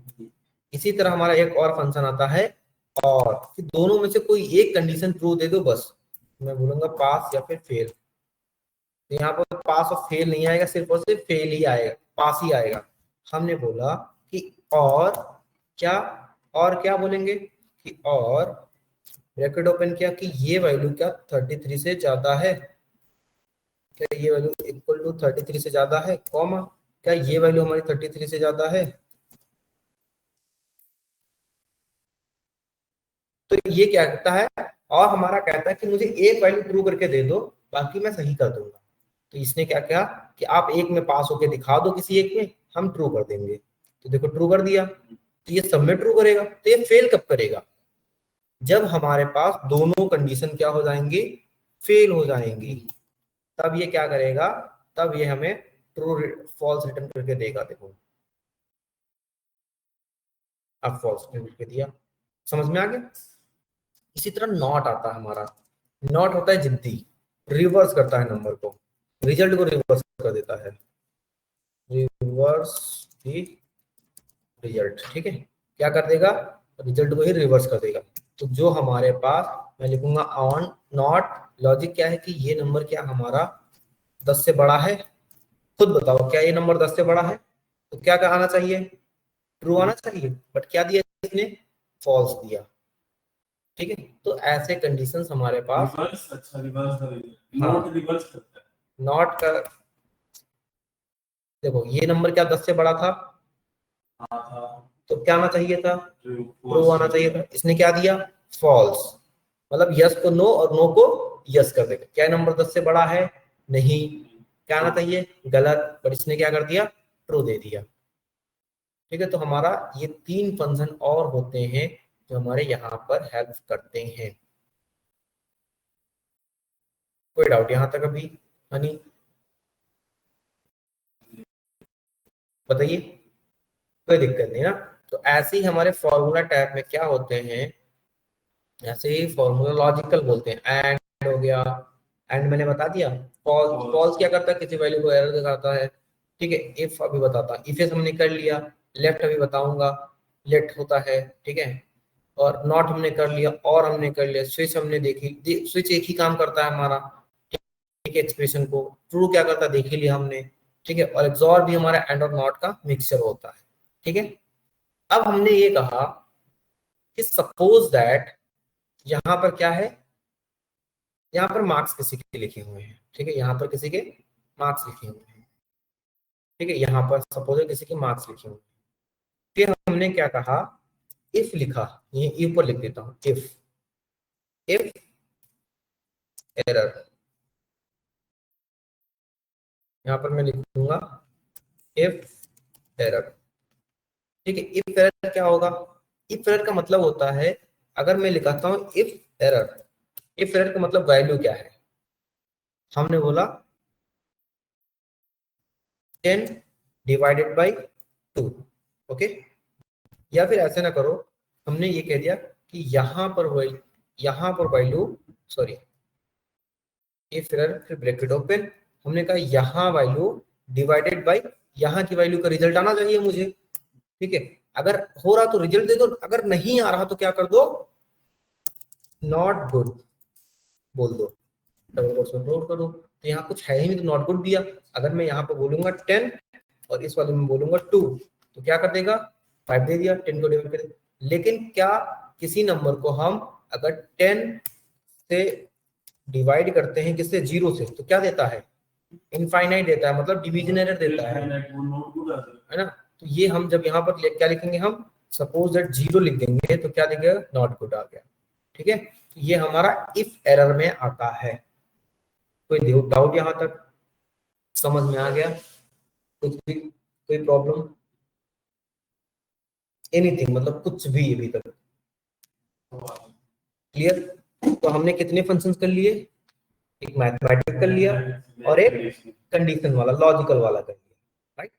इसी तरह हमारा एक और फंक्शन आता है, और कि दोनों में से कोई एक कंडीशन ट्रू दे दो बस, मैं बोलूंगा पास या फिर फेल। तो यहाँ पर पास और फेल नहीं आएगा, सिर्फ और सिर्फ फेल ही आएगा, पास ही आएगा। हमने बोला कि और क्या, और क्या बोलेंगे कि और ब्रैकेट ओपन किया कि ये वैल्यू क्या 33 से ज्यादा है, क्या ये वैल्यू इक्वल टू 33 से ज्यादा है, कॉमा क्या ये वैल्यू हमारी 33 से ज्यादा है। तो ये क्या कहता है, और हमारा कहता है कि मुझे एक वैल्यू ट्रू करके दे दो, बाकी मैं सही कर दूंगा। तो इसने क्या किया कि आप एक में पास होके दिखा दो, किसी एक में हम ट्रू कर देंगे। तो देखो ट्रू कर दिया, तो ये सब में ट्रू करेगा। तो ये फेल कब करेगा, जब हमारे पास दोनों कंडीशन क्या हो जाएंगी, फेल हो जाएंगी, तब ये क्या करेगा, तब ये हमें ट्रू फॉल्स रिटर्न करके देगा। देखो अब फॉल्स रिटर्न करके दिया, समझ में आ गया। इसी तरह नॉट आता है हमारा, नॉट होता है जिद्दी, रिवर्स करता है नंबर को, रिजल्ट को रिवर्स कर देता है, रिवर्स दी रिजल्ट। ठीक है, क्या कर देगा, रिजल्ट को ही रिवर्स कर देगा। तो जो हमारे पास, मैं लिखूंगा ऑन नॉट, लॉजिक क्या है कि ये नंबर क्या हमारा 10 से बड़ा है, खुद बताओ क्या ये नंबर 10 से बड़ा है, तो क्या आना चाहिए, ट्रू आना चाहिए, बट क्या दिया इसने, फॉल्स दिया। ठीक है, तो ऐसे कंडीशंस हमारे पास, रिवर्स, अच्छा रिवर्स का हाँ नॉट रिवर्स करता है। नॉट का, देखो ये नंबर क्या 10 से बड़ा था, हाँ था, तो क्या आना चाहिए था, ट्रू ट्रू आना चाहिए था। इसने क्या दिया, फॉल्स, मतलब यस को नो और नो को यस कर देगा। क्या नंबर 10 से बड़ा है, नहीं, क्या आना चाहिए, गलत, पर इसने क्या कर दिया, ट्रू दे दिया। ठीक है, तो हमारा ये 3 फंक्शन और होते हैं जो हमारे यहाँ पर हेल्प करते हैं। कोई डाउट यहाँ तक अभी, हनी बताइए, कोई दिक्कत नहीं ना। तो ऐसे ही हमारे फॉर्मूला टाइप में क्या होते हैं, ऐसे ही फॉर्मूला लॉजिकल बोलते हैं, एंड हो गया, एंड मैंने बता दिया। फॉल्स, फॉल्स क्या करता है, किसी वैल्यू को एरर दिखाता है। ठीक है, इफ अभी बताता, इफ हमने कर लिया, लेफ्ट अभी बताऊंगा, लेफ्ट होता है। ठीक है, और नॉट हमने कर लिया, और हमने कर लिया, स्विच हमने देखी, स्विच एक ही काम करता है हमारा, ठीक है, एक्सप्रेशन को, ट्रू क्या करता है देख ही लिया हमने। ठीक है, और एक्सॉर भी हमारा एंड और नॉट का मिक्सचर होता है। ठीक है, अब हमने ये कहा कि सपोज दैट यहाँ पर क्या है, यहाँ पर मार्क्स किसी के लिखे हुए हैं। ठीक है, यहाँ पर किसी के मार्क्स लिखे हुए हैं। ठीक है, यहाँ पर सपोज किसी के मार्क्स लिखे हुए हैं। फिर हमने क्या कहा, इफ लिखा, ये इफ पर लिख देता हूँ, इफ एरर, यहाँ पर मैं लिखूंगा इफ एरर। ठीक है, इफ एरर क्या होगा, इफ एरर का मतलब होता है, अगर मैं लिखाता हूँ इफ एरर, इफ एरर का मतलब वैल्यू क्या है, हमने बोला 10 डिवाइडेड बाई 2। ओके, या फिर ऐसे ना करो, हमने ये कह दिया कि यहाँ पर वैल्यू, सॉरी, इफ एरर फिर ब्रैकेट ओपन, हमने कहा यहाँ वैल्यू डिवाइडेड बाई यहाँ की वैल्यू का रिजल्ट आना चाहिए मुझे। ठीक है, अगर हो रहा तो रिजल्ट दे दो, अगर नहीं आ रहा तो क्या कर दो, नॉट गुड बोल दो, डबल कोट्स में नोट करो। तो यहाँ कुछ है ही नहीं, तो नॉट गुड दिया। अगर मैं यहाँ पर बोलूंगा 10 और इस वाले में बोलूंगा 2, तो क्या कर देगा, 5 दे दिया, 10 को डिवाइड कर दिया। लेकिन क्या किसी नंबर को हम अगर 10 से डिवाइड करते हैं, किससे, 0 से, तो क्या देता है, इनफाइनाइट देता है, मतलब डिवीजन एरर देता है ना। तो ये हम जब यहाँ पर क्या लिखेंगे, हम सपोज दैट 0 लिख देंगे, तो क्या दिखेगा, नॉट गुड आ गया। ठीक है, ये हमारा इफ एरर में आता है। कोई डाउट यहाँ तक, समझ में आ गया, कुछ भी, कोई प्रॉब्लम, एनीथिंग, मतलब कुछ भी अभी तक क्लियर। तो हमने कितने फंक्शंस कर लिए, एक मैथमेटिक कर लिया और एक कंडीशन वाला लॉजिकल वाला कर लिया, राइट।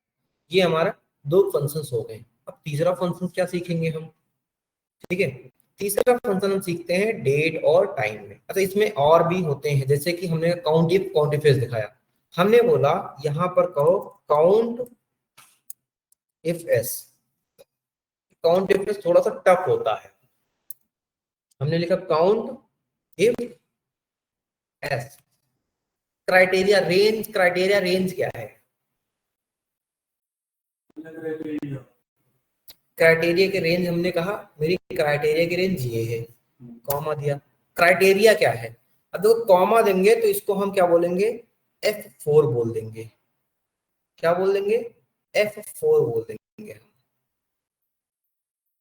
ये हमारा दो फंक्शंस हो गए। अब तीसरा फंक्शन क्या सीखेंगे हम, ठीक है। तीसरा फंक्शन हम सीखते हैं डेट और टाइम में। अच्छा, इसमें और भी होते हैं, जैसे कि हमने काउंट इफ काउंटिफेस दिखाया। हमने बोला यहां पर कहो count if S. Count if S थोड़ा सा टफ होता है। हमने लिखा count if S. Criteria range, criteria range क्या है? क्राइटेरिया की रेंज हमने कहा मेरी क्राइटेरिया की रेंज ये है, कॉमा दिया। क्राइटेरिया क्या है? अब देखो कॉमा देंगे तो इसको हम क्या बोलेंगे, F4 बोल देंगे। क्या बोल देंगे? F4 बोल देंगे।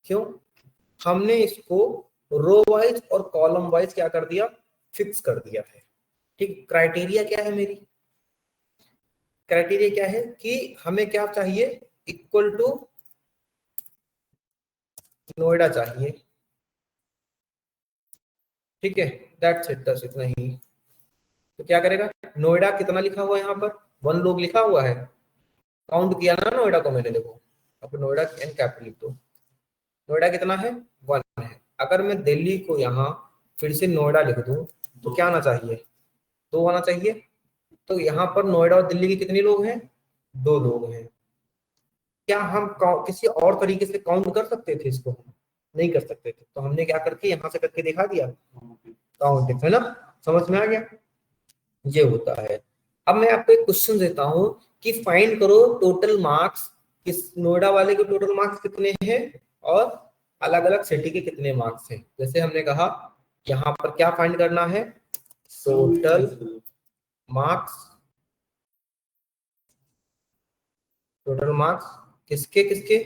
क्यों? हमने इसको रो वाइज और कॉलम वाइज क्या कर दिया, फिक्स कर दिया है, ठीक। क्राइटेरिया क्या है मेरी? क्राइटेरिया क्या है कि हमें क्या चाहिए, इक्वल टू नोएडा चाहिए, ठीक है। दैट्स इट, बस इतना ही। तो क्या करेगा, नोएडा कितना लिखा हुआ है यहाँ पर, 1 लोग लिखा हुआ है। काउंट किया ना नोएडा को मैंने, देखो अब नोएडा एन कैपिटल लिख दो। नोएडा कितना है, 1 है। अगर मैं दिल्ली को यहाँ फिर से नोएडा लिख दूं तो क्या आना चाहिए, 2 आना चाहिए। तो यहाँ पर नोएडा और दिल्ली के कितने लोग हैं, 2 लोग हैं। क्या हम किसी और तरीके से काउंट कर सकते थे इसको? नहीं कर सकते थे। तो हमने क्या करके यहाँ से करके दिखा दिया, काउंट, है ना। समझ में आ गया? ये होता है। अब मैं आपको एक क्वेश्चन देता हूं कि फाइंड करो टोटल मार्क्स, किस नोएडा वाले के टोटल मार्क्स कितने हैं और अलग अलग सिटी के कितने मार्क्स हैं। जैसे हमने कहा यहाँ पर क्या फाइंड करना है, टोटल मार्क्स, टोटल मार्क्स किसके किसके,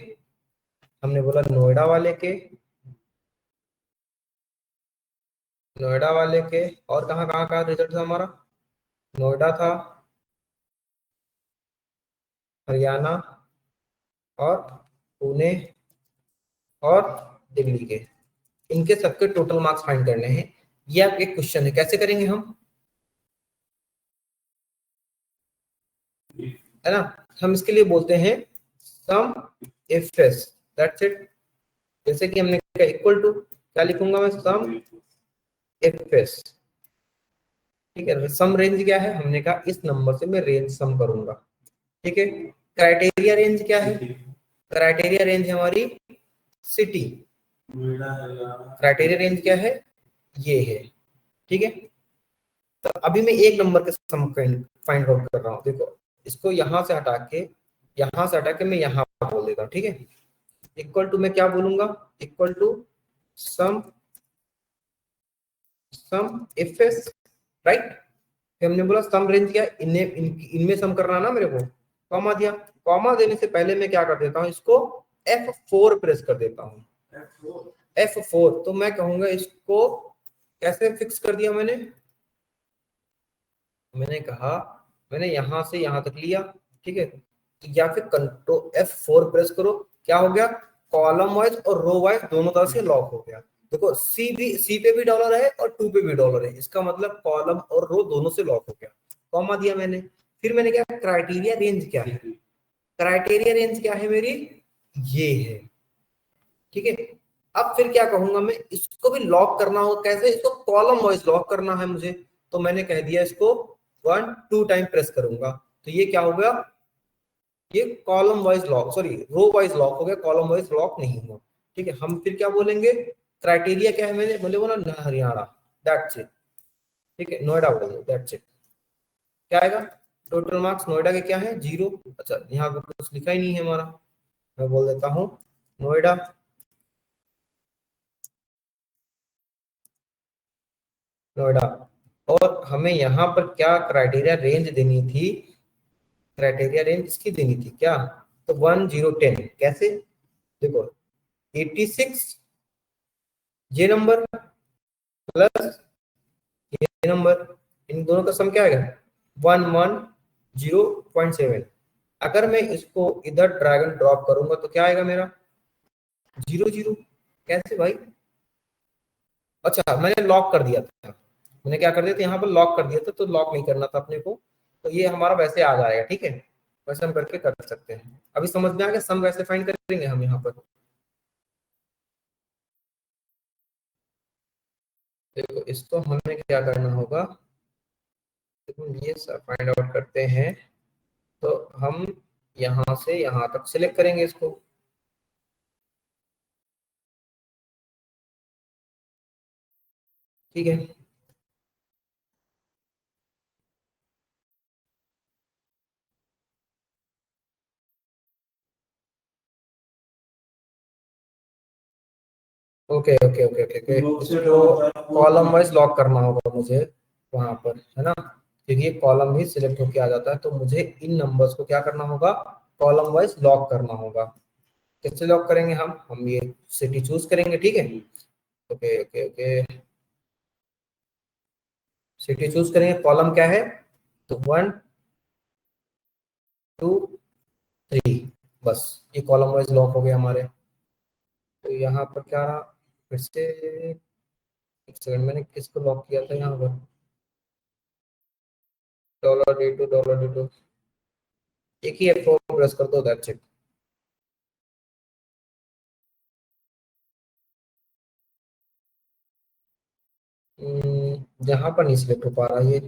हमने बोला नोएडा वाले के, नोएडा वाले के, और कहाँ कहाँ का रिजल्ट था हमारा, नोएडा था, हरियाणा और पुणे और दिल्ली के। इनके सबके टोटल मार्क्स फाइंड करने हैं। ये आपके क्वेश्चन है, कैसे करेंगे हम, है ना। हम इसके लिए बोलते हैं सम इफ एस, दैट्स इट। जैसे कि हमने कहा इक्वल टू, क्या लिखूंगा मैं, सम इफ एस, ठीक है। सम रेंज क्या है, हमने कहा इस नंबर से मैं रेंज सम करूंगा, ठीक है। क्राइटेरिया रेंज क्या है, क्राइटेरिया रेंज हमारी सिटी, क्राइटेरिया रेंज क्या है, ये है, ठीक है। तो अभी मैं एक नंबर के सम फाइंड आउट कर रहा हूँ। देखो इसको यहाँ से हटा के मैं यहाँ बोल देता हूँ, ठीक है। इक्वल टू मैं क्या बोलूंगा, equal to SUMIFS, right. हमने बोला सम रेंज क्या, इनमें सम करना ना मेरे को, कॉमा दिया। कॉमा देने से पहले मैं क्या कर देता हूँ, इसको F4 प्रेस कर देता हूँ, F4। तो मैं कहूंगा इसको कैसे फिक्स कर दिया मैंने, मैंने कहा मैंने यहां से यहां तक लिया, ठीक है। या फिर कंट्रोल F4 प्रेस करो, क्या हो गया, कॉलम वाइज और रो वाइज दोनों तरफ से लॉक हो गया। देखो सी पे भी डॉलर है और 2 पे भी डॉलर है, इसका मतलब कॉलम और रो दोनों से लॉक हो गया। कॉमा दिया मैंने, फिर मैंने क्या, क्राइटेरिया रेंज क्या है, क्राइटेरिया रेंज क्या है मेरी, ये है, ठीक है। अब फिर क्या कहूंगा मैं, इसको भी लॉक करना होगा, कैसे, इसको कॉलम वाइज लॉक करना है मुझे। तो मैंने कह दिया इसको 1 2 टाइम प्रेस करूंगा, तो ये क्या हो गया, ये column wise lock, sorry row wise lock हो गया, कॉलम वाइज लॉक नहीं हुआ, ठीक है। हम फिर क्या बोलेंगे, क्राइटेरिया क्या है, मैंने बोले बोला हरियाणा, दैट्स इट, ठीक है। नोएडा बोल, दैट्स इट। क्या आएगा, टोटल मार्क्स नोएडा के क्या है, 0। अच्छा यहाँ पर कुछ लिखा ही नहीं है हमारा, मैं बोल देता हूँ नोएडा, नोएडा। और हमें यहाँ पर क्या क्राइटेरिया रेंज देनी थी, क्राइटेरिया रेंज इसकी देनी थी क्या, तो 1 0 10। कैसे, देखो 86 ये नंबर प्लस ये नंबर, इन दोनों का सम क्या आएगा, 110.7। अगर मैं इसको इधर ड्रैग एंड ड्रॉप करूंगा तो क्या आएगा मेरा, 0 0। कैसे भाई, अच्छा मैंने लॉक कर दिया था, मैंने क्या कर दिया था, यहाँ पर लॉक कर दिया था, तो लॉक नहीं करना था अपने को, तो ये हमारा वैसे आ जाएगा। ठीक है, वैसे हम करके कर सकते हैं। अभी समझ में आ गया, सम वैसे फाइंड करेंगे हम यहाँ पर। देखो इसको हमें क्या करना होगा, देखो ये फाइंड आउट करते हैं, तो हम यहाँ से यहाँ तक सिलेक्ट करेंगे इसको। ठीक है, okay okay okay okay okay, इसको कॉलम वाइज लॉक करना होगा मुझे वहां पर, है ना, क्योंकि ये कॉलम ही सिलेक्ट होके आ जाता है, तो मुझे इन नंबर्स को क्या करना होगा, कॉलम वाइज लॉक करना होगा। कैसे लॉक करेंगे हम ये सिटी चूज करेंगे। ठीक है, okay okay okay, city choose करेंगे, कॉलम क्या है, तो 1 2 3, बस ये कॉलम वाइज लॉक हो गया हमारे। तो यहाँ पर क्या रहा, फिर से एक सेकंड, मैंने किसको लॉक किया था यहाँ पर, $D2 एक ही F4 प्रेस कर दो, दैट्स इट। यहाँ पर नहीं सिलेक्ट हो पा रहा ये,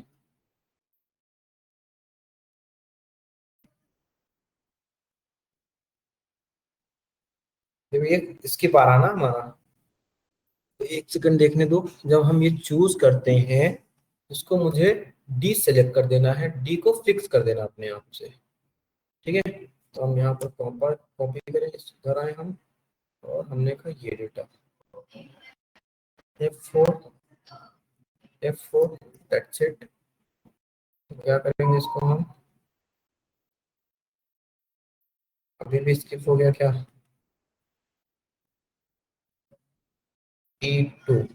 जब ये स्किप आ रहा ना हमारा, तो एक सेकंड देखने दो। जब हम ये चूज करते हैं, इसको मुझे डी सेलेक्ट कर देना है, डी को फिक्स कर देना अपने आप से। ठीक है, तो हम यहाँ पर कॉपी करें, इधर आए हम, और हमने कहा ये data F4 F4, that's it. क्या करेंगे इसको हम, अभी भी स्किप हो गया क्या, E2,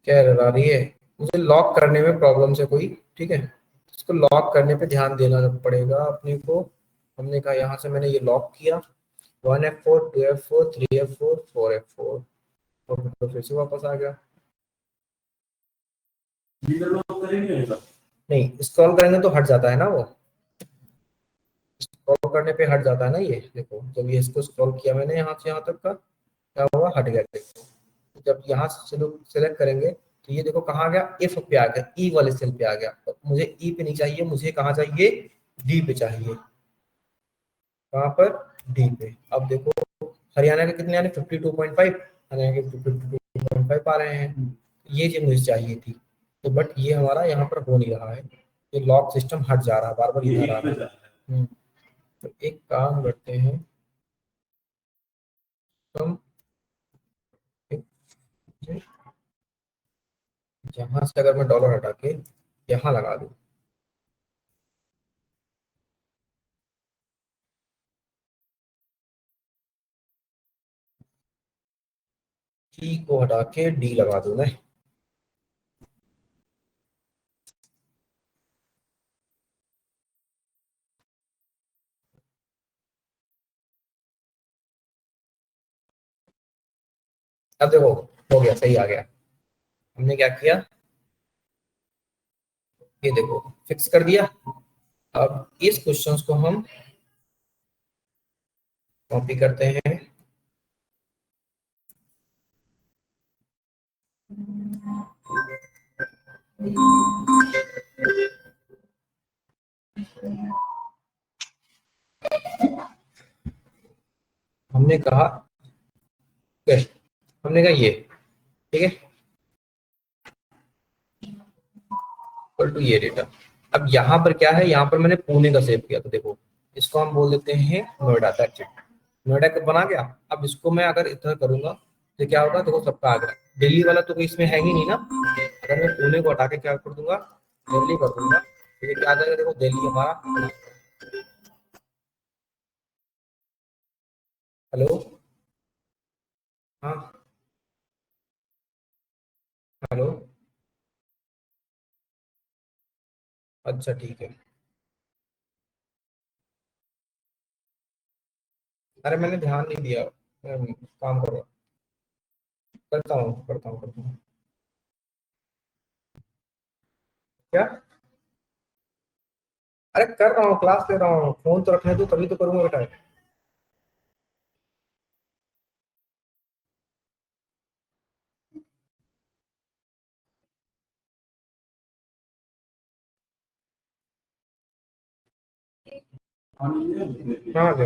क्या एरर आ रही है, मुझे लॉक करने में प्रॉब्लम है कोई। ठीक है, इसको लॉक करने पे ध्यान देना पड़ेगा अपने को। हमने कहा यहाँ से मैंने ये लॉक किया, 1 F4 2 F4 3 F4 4 F4, और तो फिर से वापस आ गया। नहीं, स्क्रॉल करेंगे तो हट जाता है ना वो, स्क्रॉल करने पे हट जाता है ना ये, देखो जब ये इसको स्क्रॉल किया मैंने यहाँ से यहाँ तक का, क्या हुआ, हट गया। देखो जब यहाँ से सिलेक्ट करेंगे, तो ये देखो कहाँ आ गया, एफ पे आ गया, ई वाले सेल पे आ गया। तो मुझे ई पे नहीं चाहिए, मुझे कहाँ चाहिए, डी पे चाहिए। कहाँ पर, डी पे। अब देखो हरियाणा के कितने आ रहे, 52.5, हरियाणा के 52.5 आ रहे हैं, ये चीज मुझे चाहिए थी। तो बट ये हमारा यहाँ पर हो नहीं रहा है, ये लॉक सिस्टम हट जा रहा है, बार बार इधर आ रहा है। तो एक काम करते हैं हम, यहाँ से अगर मैं डॉलर हटा के यहाँ लगा दूं, टी को हटा के डी लगा दूं मैं, अब देखो हो गया, सही आ गया। हमने क्या किया, ये देखो फिक्स कर दिया। अब इस क्वेश्चंस को हम कॉपी करते हैं, हमने कहा हमने कहा ये, ठीक है, इक्वल टू ये डेटा। अब यहाँ पर क्या है, यहाँ पर मैंने पुणे का सेव किया था, देखो इसको हम बोल देते हैं नोएडा, दैट्स इट। नोएडा का बना गया। अब इसको मैं अगर इतना करूंगा तो क्या होगा, देखो सबका आ गया, दिल्ली वाला तो कोई इसमें है ही नहीं ना। अगर मैं पुणे को हटा के क्या कर दूंगा, दिल्ली कर दूंगा, तो ये क्या आ जाएगा, देखो दिल्ली हमारा। हेलो, हाँ, हेलो, अच्छा ठीक है। अरे मैंने ध्यान नहीं दिया, मैं काम कर रहा हूँ। करता हूँ क्या? अरे कर रहा हूँ, क्लास ले रहा हूँ, फोन तो रखने दो तभी तो करूंगा बेटा। हाँ दे।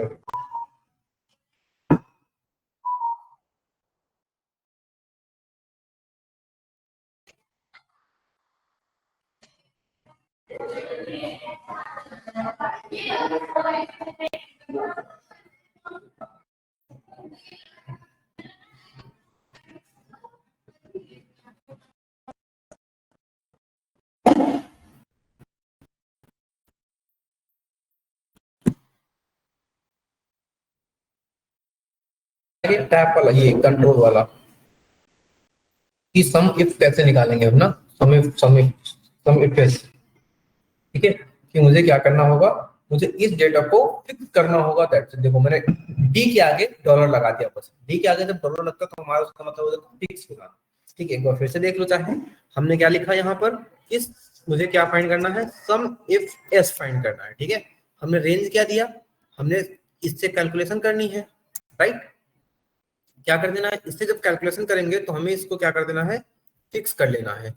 ये टैप वाला, ये कंट्रोल वाला कि सम इफ कैसे निकालेंगे हम ना, सम इफ कैसे, ठीक है, कि मुझे क्या करना होगा, मुझे इस डेटा को फिक्स करना होगा। That's it. देखो मैंने डी के आगे डॉलर लगा दिया, बस डी के आगे जब डॉलर लगता है तो हमारा उसका मतलब होता है फिक्स होगा। ठीक है, एक बार फिर से देख लो, चाहे हमने क्या लिखा यहाँ पर, इस मुझे क्या फाइंड करना है, सम इफ एस फाइंड करना है। ठीक है, हमने रेंज क्या दिया, हमने इससे कैलकुलेशन करनी है, राइट। क्या कर देना है, इससे जब कैलकुलेशन करेंगे तो हमें इसको क्या कर देना है, फिक्स कर लेना है।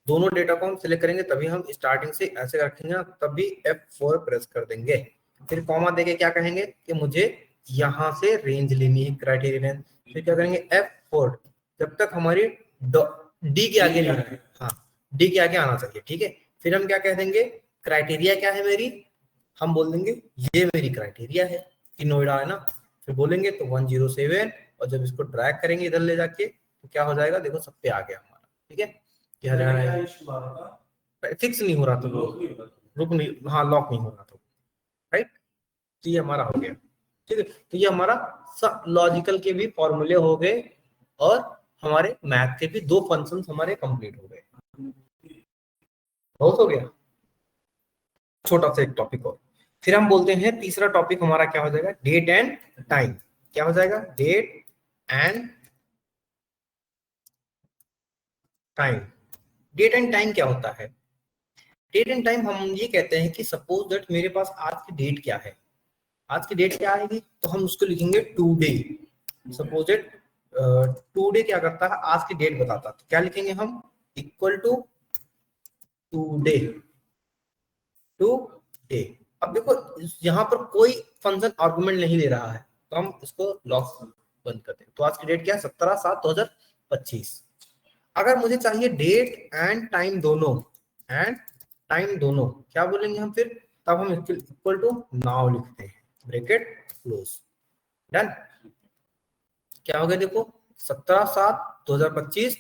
दोनों डेटा को हम सिलेक्ट करेंगे तभी हम स्टार्टिंग से ऐसे रखेंगे ना, तभी F4 प्रेस कर देंगे, फिर कॉमा देके क्या कहेंगे कि मुझे यहाँ से रेंज लेनी है, क्राइटेरिया रेंज। फिर क्या करेंगे F4, जब तक हमारी डी के आगे नहीं है, हाँ डी के आगे आना चाहिए। ठीक है, फिर हम क्या कह देंगे, क्राइटेरिया क्या है मेरी, हम बोल देंगे ये मेरी क्राइटेरिया है कि नोएडा है ना, फिर बोलेंगे तो 107, और जब इसको ड्रैग करेंगे इधर ले जाके तो क्या हो जाएगा, देखो सब पे आ गया हमारा। ठीक है, फिक्स नहीं हो रहा तो रुक नहीं, हाँ लॉक नहीं हो रहा तो, राइट। तो ये हमारा हो गया। ठीक है, तो ये हमारा लॉजिकल के भी फॉर्मूले हो गए और हमारे मैथ के भी दो फंक्शंस हमारे कंप्लीट हो गए। बहुत हो गया, छोटा सा एक टॉपिक और। फिर हम बोलते हैं तीसरा टॉपिक हमारा क्या हो जाएगा, डेट एंड टाइम। क्या हो जाएगा, date and time. Date and time क्या होता है, डेट एंड टाइम हम ये कहते हैं कि सपोज दैट मेरे पास आज की डेट क्या है, आज की डेट क्या आएगी, तो हम उसको लिखेंगे today. Suppose that today क्या करता है, आज की डेट बताता है, तो क्या लिखेंगे हम, equal to today, today. अब देखो यहाँ पर कोई फंक्शन आर्गुमेंट नहीं ले रहा है, तो हम इसको लॉक बंद करते हैं। तो आज की डेट क्या है, 17/7/2025। अगर मुझे चाहिए डेट एंड टाइम दोनों, एंड टाइम दोनों, क्या बोलेंगे हम फिर, तब हम इक्वल टू नाउ लिखते हैं, ब्रैकेट क्लोज, डन। क्या हो गया देखो, 17/7/2025,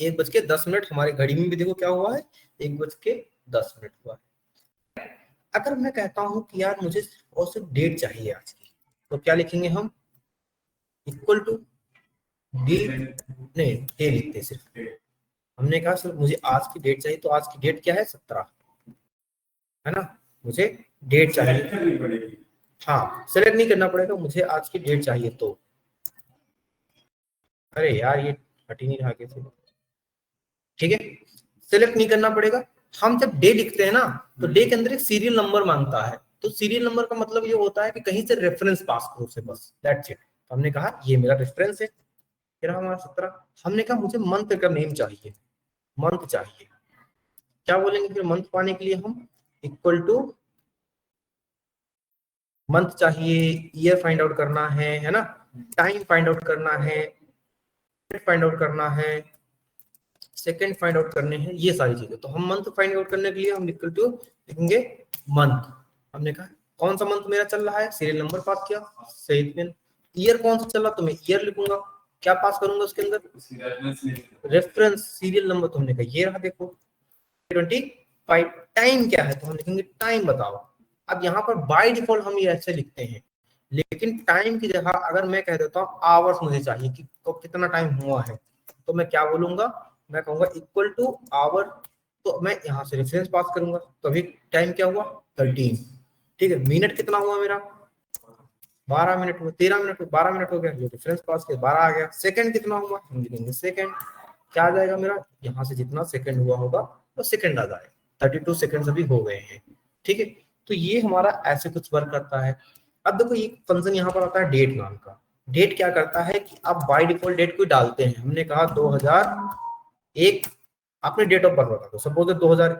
1:10 हमारी घड़ी में भी देखो क्या हुआ है, 1:10 हुआ है। अगर मैं कहता हूं कि यार मुझे और सिर्फ डेट चाहिए आज की, तो क्या लिखेंगे हम, इक्वल टू डी, नहीं डे लिखते हैं सिर्फ। हमने कहा सिर्फ मुझे आज की डेट चाहिए, तो आज की डेट क्या है, 17 है ना, मुझे डेट चाहिए, हाँ सेलेक्ट नहीं करना पड़ेगा, मुझे आज की डेट चाहिए तो, अरे यार ये हट ही नहीं रहा कैसे, ठीक है, सेलेक्ट नहीं करना पड़ेगा। हम जब डे लिखते हैं ना, तो डे के अंदर एक सीरियल नंबर मांगता है, तो सीरियल नंबर का मतलब ये होता है कि कहीं से रेफरेंस पास करो से, बस दैट्स इट। हमने कहा ये मेरा रेफरेंस है, फिर हमारा 17। हमने कहा मुझे मंथ का नेम चाहिए, मंथ चाहिए, क्या बोलेंगे फिर मंथ पाने के लिए हम, इक्वल टू मंथ चाहिए, ईयर फाइंड आउट करना है ना, टाइम फाइंड आउट करना है, फाइंड आउट करना है, सेकंड फाइंड आउट करने हैं, ये सारी चीजें। तो हम मंथ फाइंड आउट करने के लिए हम इक्वल टू लिखेंगे मंथ। हमने कहा कौन सा मंथ मेरा चल रहा है, सीरियल नंबर पास किया, सही दिन। ईयर कौन सा चल रहा, तो मैं ईयर लिखूंगा, क्या पास करूंगा उसके अंदर, रेफरेंस सीरियल नंबर, तो हमने कहा ये रहा देखो 25। टाइम क्या है, तो हम लिखेंगे टाइम बताओ। अब यहाँ पर बाय डिफॉल्ट हम ये ऐसे लिखते हैं, लेकिन टाइम की जगह अगर मैं कह देता हूँ आवर्स मुझे चाहिए कि तो कितना टाइम हुआ है, तो मैं क्या बोलूंगा, मैं कहूंगा इक्वल टू आवर, तो मैं यहाँ से रेफरेंस पास करूंगा, तो अभी टाइम क्या हुआ 13। ठीक है, मिनट कितना हुआ मेरा, 12 मिनट हुए, 13 मिनट हुए, 12 मिनट हो गया, जो डिफरेंस पास के 12 आ गया। सेकंड कितना हुआ, हम लिखेंगे सेकंड। क्या आ जाएगा मेरा, यहाँ से जितना सेकंड हुआ होगा वो सेकंड आ जाएगा। 32 सेकंड अभी हो गए हैं, ठीक है। तो ये हमारा ऐसे कुछ वर्क करता है। अब देखो ये फंक्शन यहाँ पर आता है डेट नाम का। डेट क्या करता है कि आप बाय डिफॉल्ट डेट को डालते हैं। हमने कहा 2001, आपने डेट ऑफ बर्थ बता दो, सपोज 2000,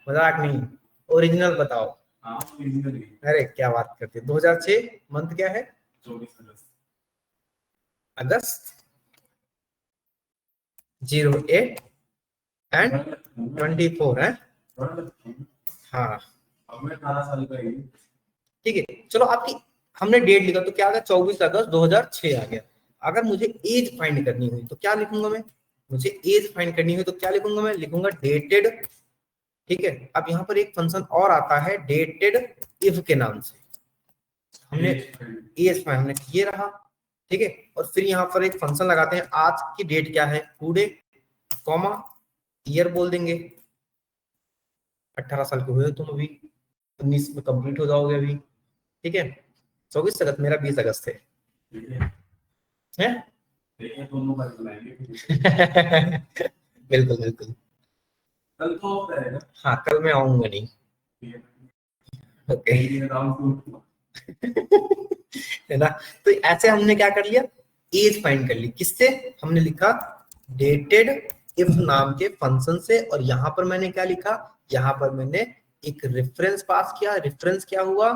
मजाक नहीं, ओरिजिनल बताओ। अरे क्या बात करते हैं, 2006 मंथ क्या है, 24 अगस्त 08 एंड 24 है। हाँ अब मैं 18 साल का ही। ठीक है, चलो आपकी हमने डेट लिखा तो क्या आ गया, 24 अगस्त 2006 आ गया। अगर मुझे एज फाइंड करनी हुई तो क्या लिखूंगा मैं, मुझे एज फाइंड करनी हुई तो क्या लिखूंगा मैं, लिखूंगा डेटेड। ठीक है, अब यहाँ पर एक फंक्शन और आता है डेटेड इफ के नाम से। हमने एज फाइंड हमने ये रहा, ठीक है। और फिर यहाँ पर एक फंक्शन लगाते हैं, आज की डेट क्या है, टुडे, कॉमा, ईयर बोल देंगे। 18 साल के हुए तुम अभी, 19 में कंप्लीट हो जाओगे अभी, ठीक है। 24 अगस्त, मेरा 20 अगस्त है, दोनों बार बुलाएंगे। बिल्कुल बिल्कुल। कल तो ऑफ रहेगा। हाँ कल मैं आऊंगा नहीं। ओके है ना। तो ऐसे हमने क्या कर लिया, एज फाइंड कर ली, किससे, हमने लिखा डेटेड इफ नाम के फंक्शन से। और यहाँ पर मैंने क्या लिखा, यहाँ पर मैंने एक रेफरेंस पास किया। रेफरेंस क्या हुआ,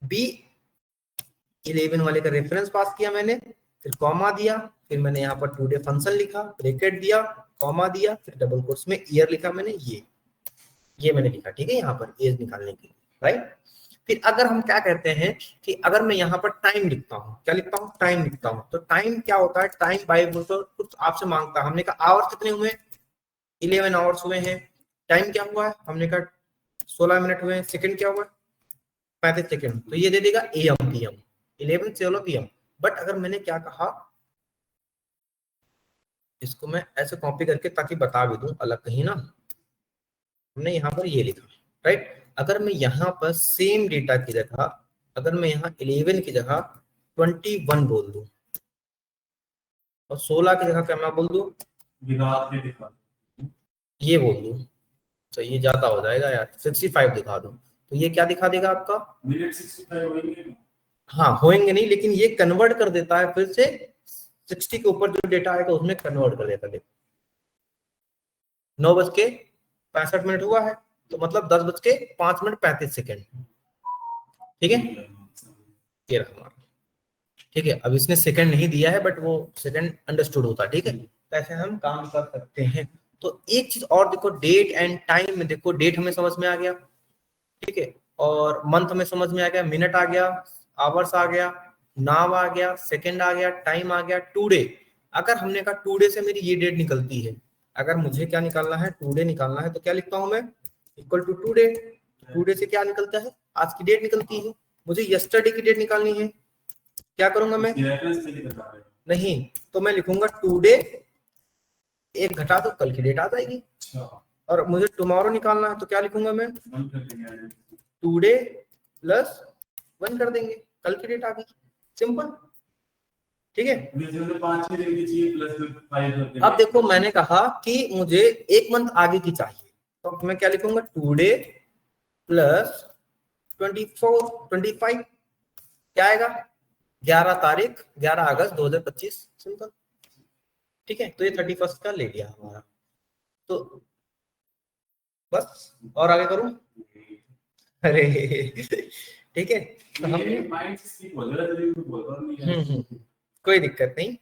B11 वाले का रेफरेंस पास किया मैंने, फिर कॉमा दिया, फिर मैंने यहाँ पर टुडे फंक्शन लिखा, ब्रैकेट दिया, कॉमा दिया, फिर डबल कोट्स में ईयर लिखा मैंने, ये मैंने लिखा, ठीक है, यहाँ पर एज निकालने के लिए, राइट। फिर अगर हम क्या कहते हैं कि अगर मैं यहाँ पर टाइम लिखता हूँ, क्या लिखता हूँ, टाइम लिखता हूँ, तो टाइम क्या होता है, टाइम बाय कुछ आपसे मांगता है। हमने कहा आवर्स कितने हुए, 11 आवर्स हुए हैं। टाइम क्या हुआ है, हमने कहा 16 मिनट हुए हैं। सेकंड क्या हुआ, 35 सेकंड, तो ये दे देगा AM PM, 11 से 16 PM। बट अगर मैंने क्या कहा, इसको मैं ऐसे कॉपी करके ताकि बता भी दूं अलग कहीं ना, हमने यहाँ पर ये लिखा, राइट। अगर मैं यहाँ पर सेम डेटा की जगह, अगर मैं यहाँ 11 की जगह 21 बोल दूं और 16 की जगह क्या मैं बोल दूं, ये बोल दूं, तो ये ज्यादा हो जाएगा यार, 65 दिखा दूं, तो ये क्या दिखा देगा आपका, मिनट 65 होंगे। हाँ होंगे नहीं, लेकिन ये कन्वर्ट कर देता है फिर से 60 के ऊपर जो डेटा आएगा उसमें कन्वर्ट कर देता है। 9:65 हुआ है, तो मतलब 10:05:35। ठीक है, ये रहा हमारा, ठीक है। अब इसने सेकंड नहीं दिया है बट वो सेकंड अंडरस्टूड होता है, ठीक है। तो ऐसे हम काम कर सकते हैं। तो एक चीज और देखो, डेट एंड टाइम में देखो, डेट हमें समझ में आ गया, ठीक है, और मंथ में समझ में आ गया, मिनट आ गया, आवर्स आ गया, नाव आ गया, सेकंड आ गया, टाइम आ गया, टुडे। अगर हमने कहा टुडे से मेरी ये डेट निकलती है, अगर मुझे क्या निकालना है, टुडे निकालना है, तो क्या लिखता हूं मैं, इक्वल टू टुडे। टुडे से क्या निकलता है, आज की डेट निकलती है। मुझे यस्टरडे की डेट निकालनी है, क्या करूंगा मैं, नहीं, तो मैं लिखूंगा टुडे, एक घटा तो कल की डेट आ जाएगी। और मुझे टुमारो निकालना है तो क्या लिखूंगा मैं, टुडे प्लस 1 कर देंगे, कल की डेट आ गई, सिंपल, ठीक है। अब देखो मैंने कहा कि मुझे एक मंथ आगे की चाहिए, तो मैं क्या लिखूंगा, टुडे प्लस 25 क्या आएगा, 11 तारीख 11 अगस्त 2025, सिंपल, ठीक है। तो ये 31 का ले लिया हमारा, तो बस, और आगे करूं, अरे ठीक है। तो हमने कोई दिक्कत नहीं,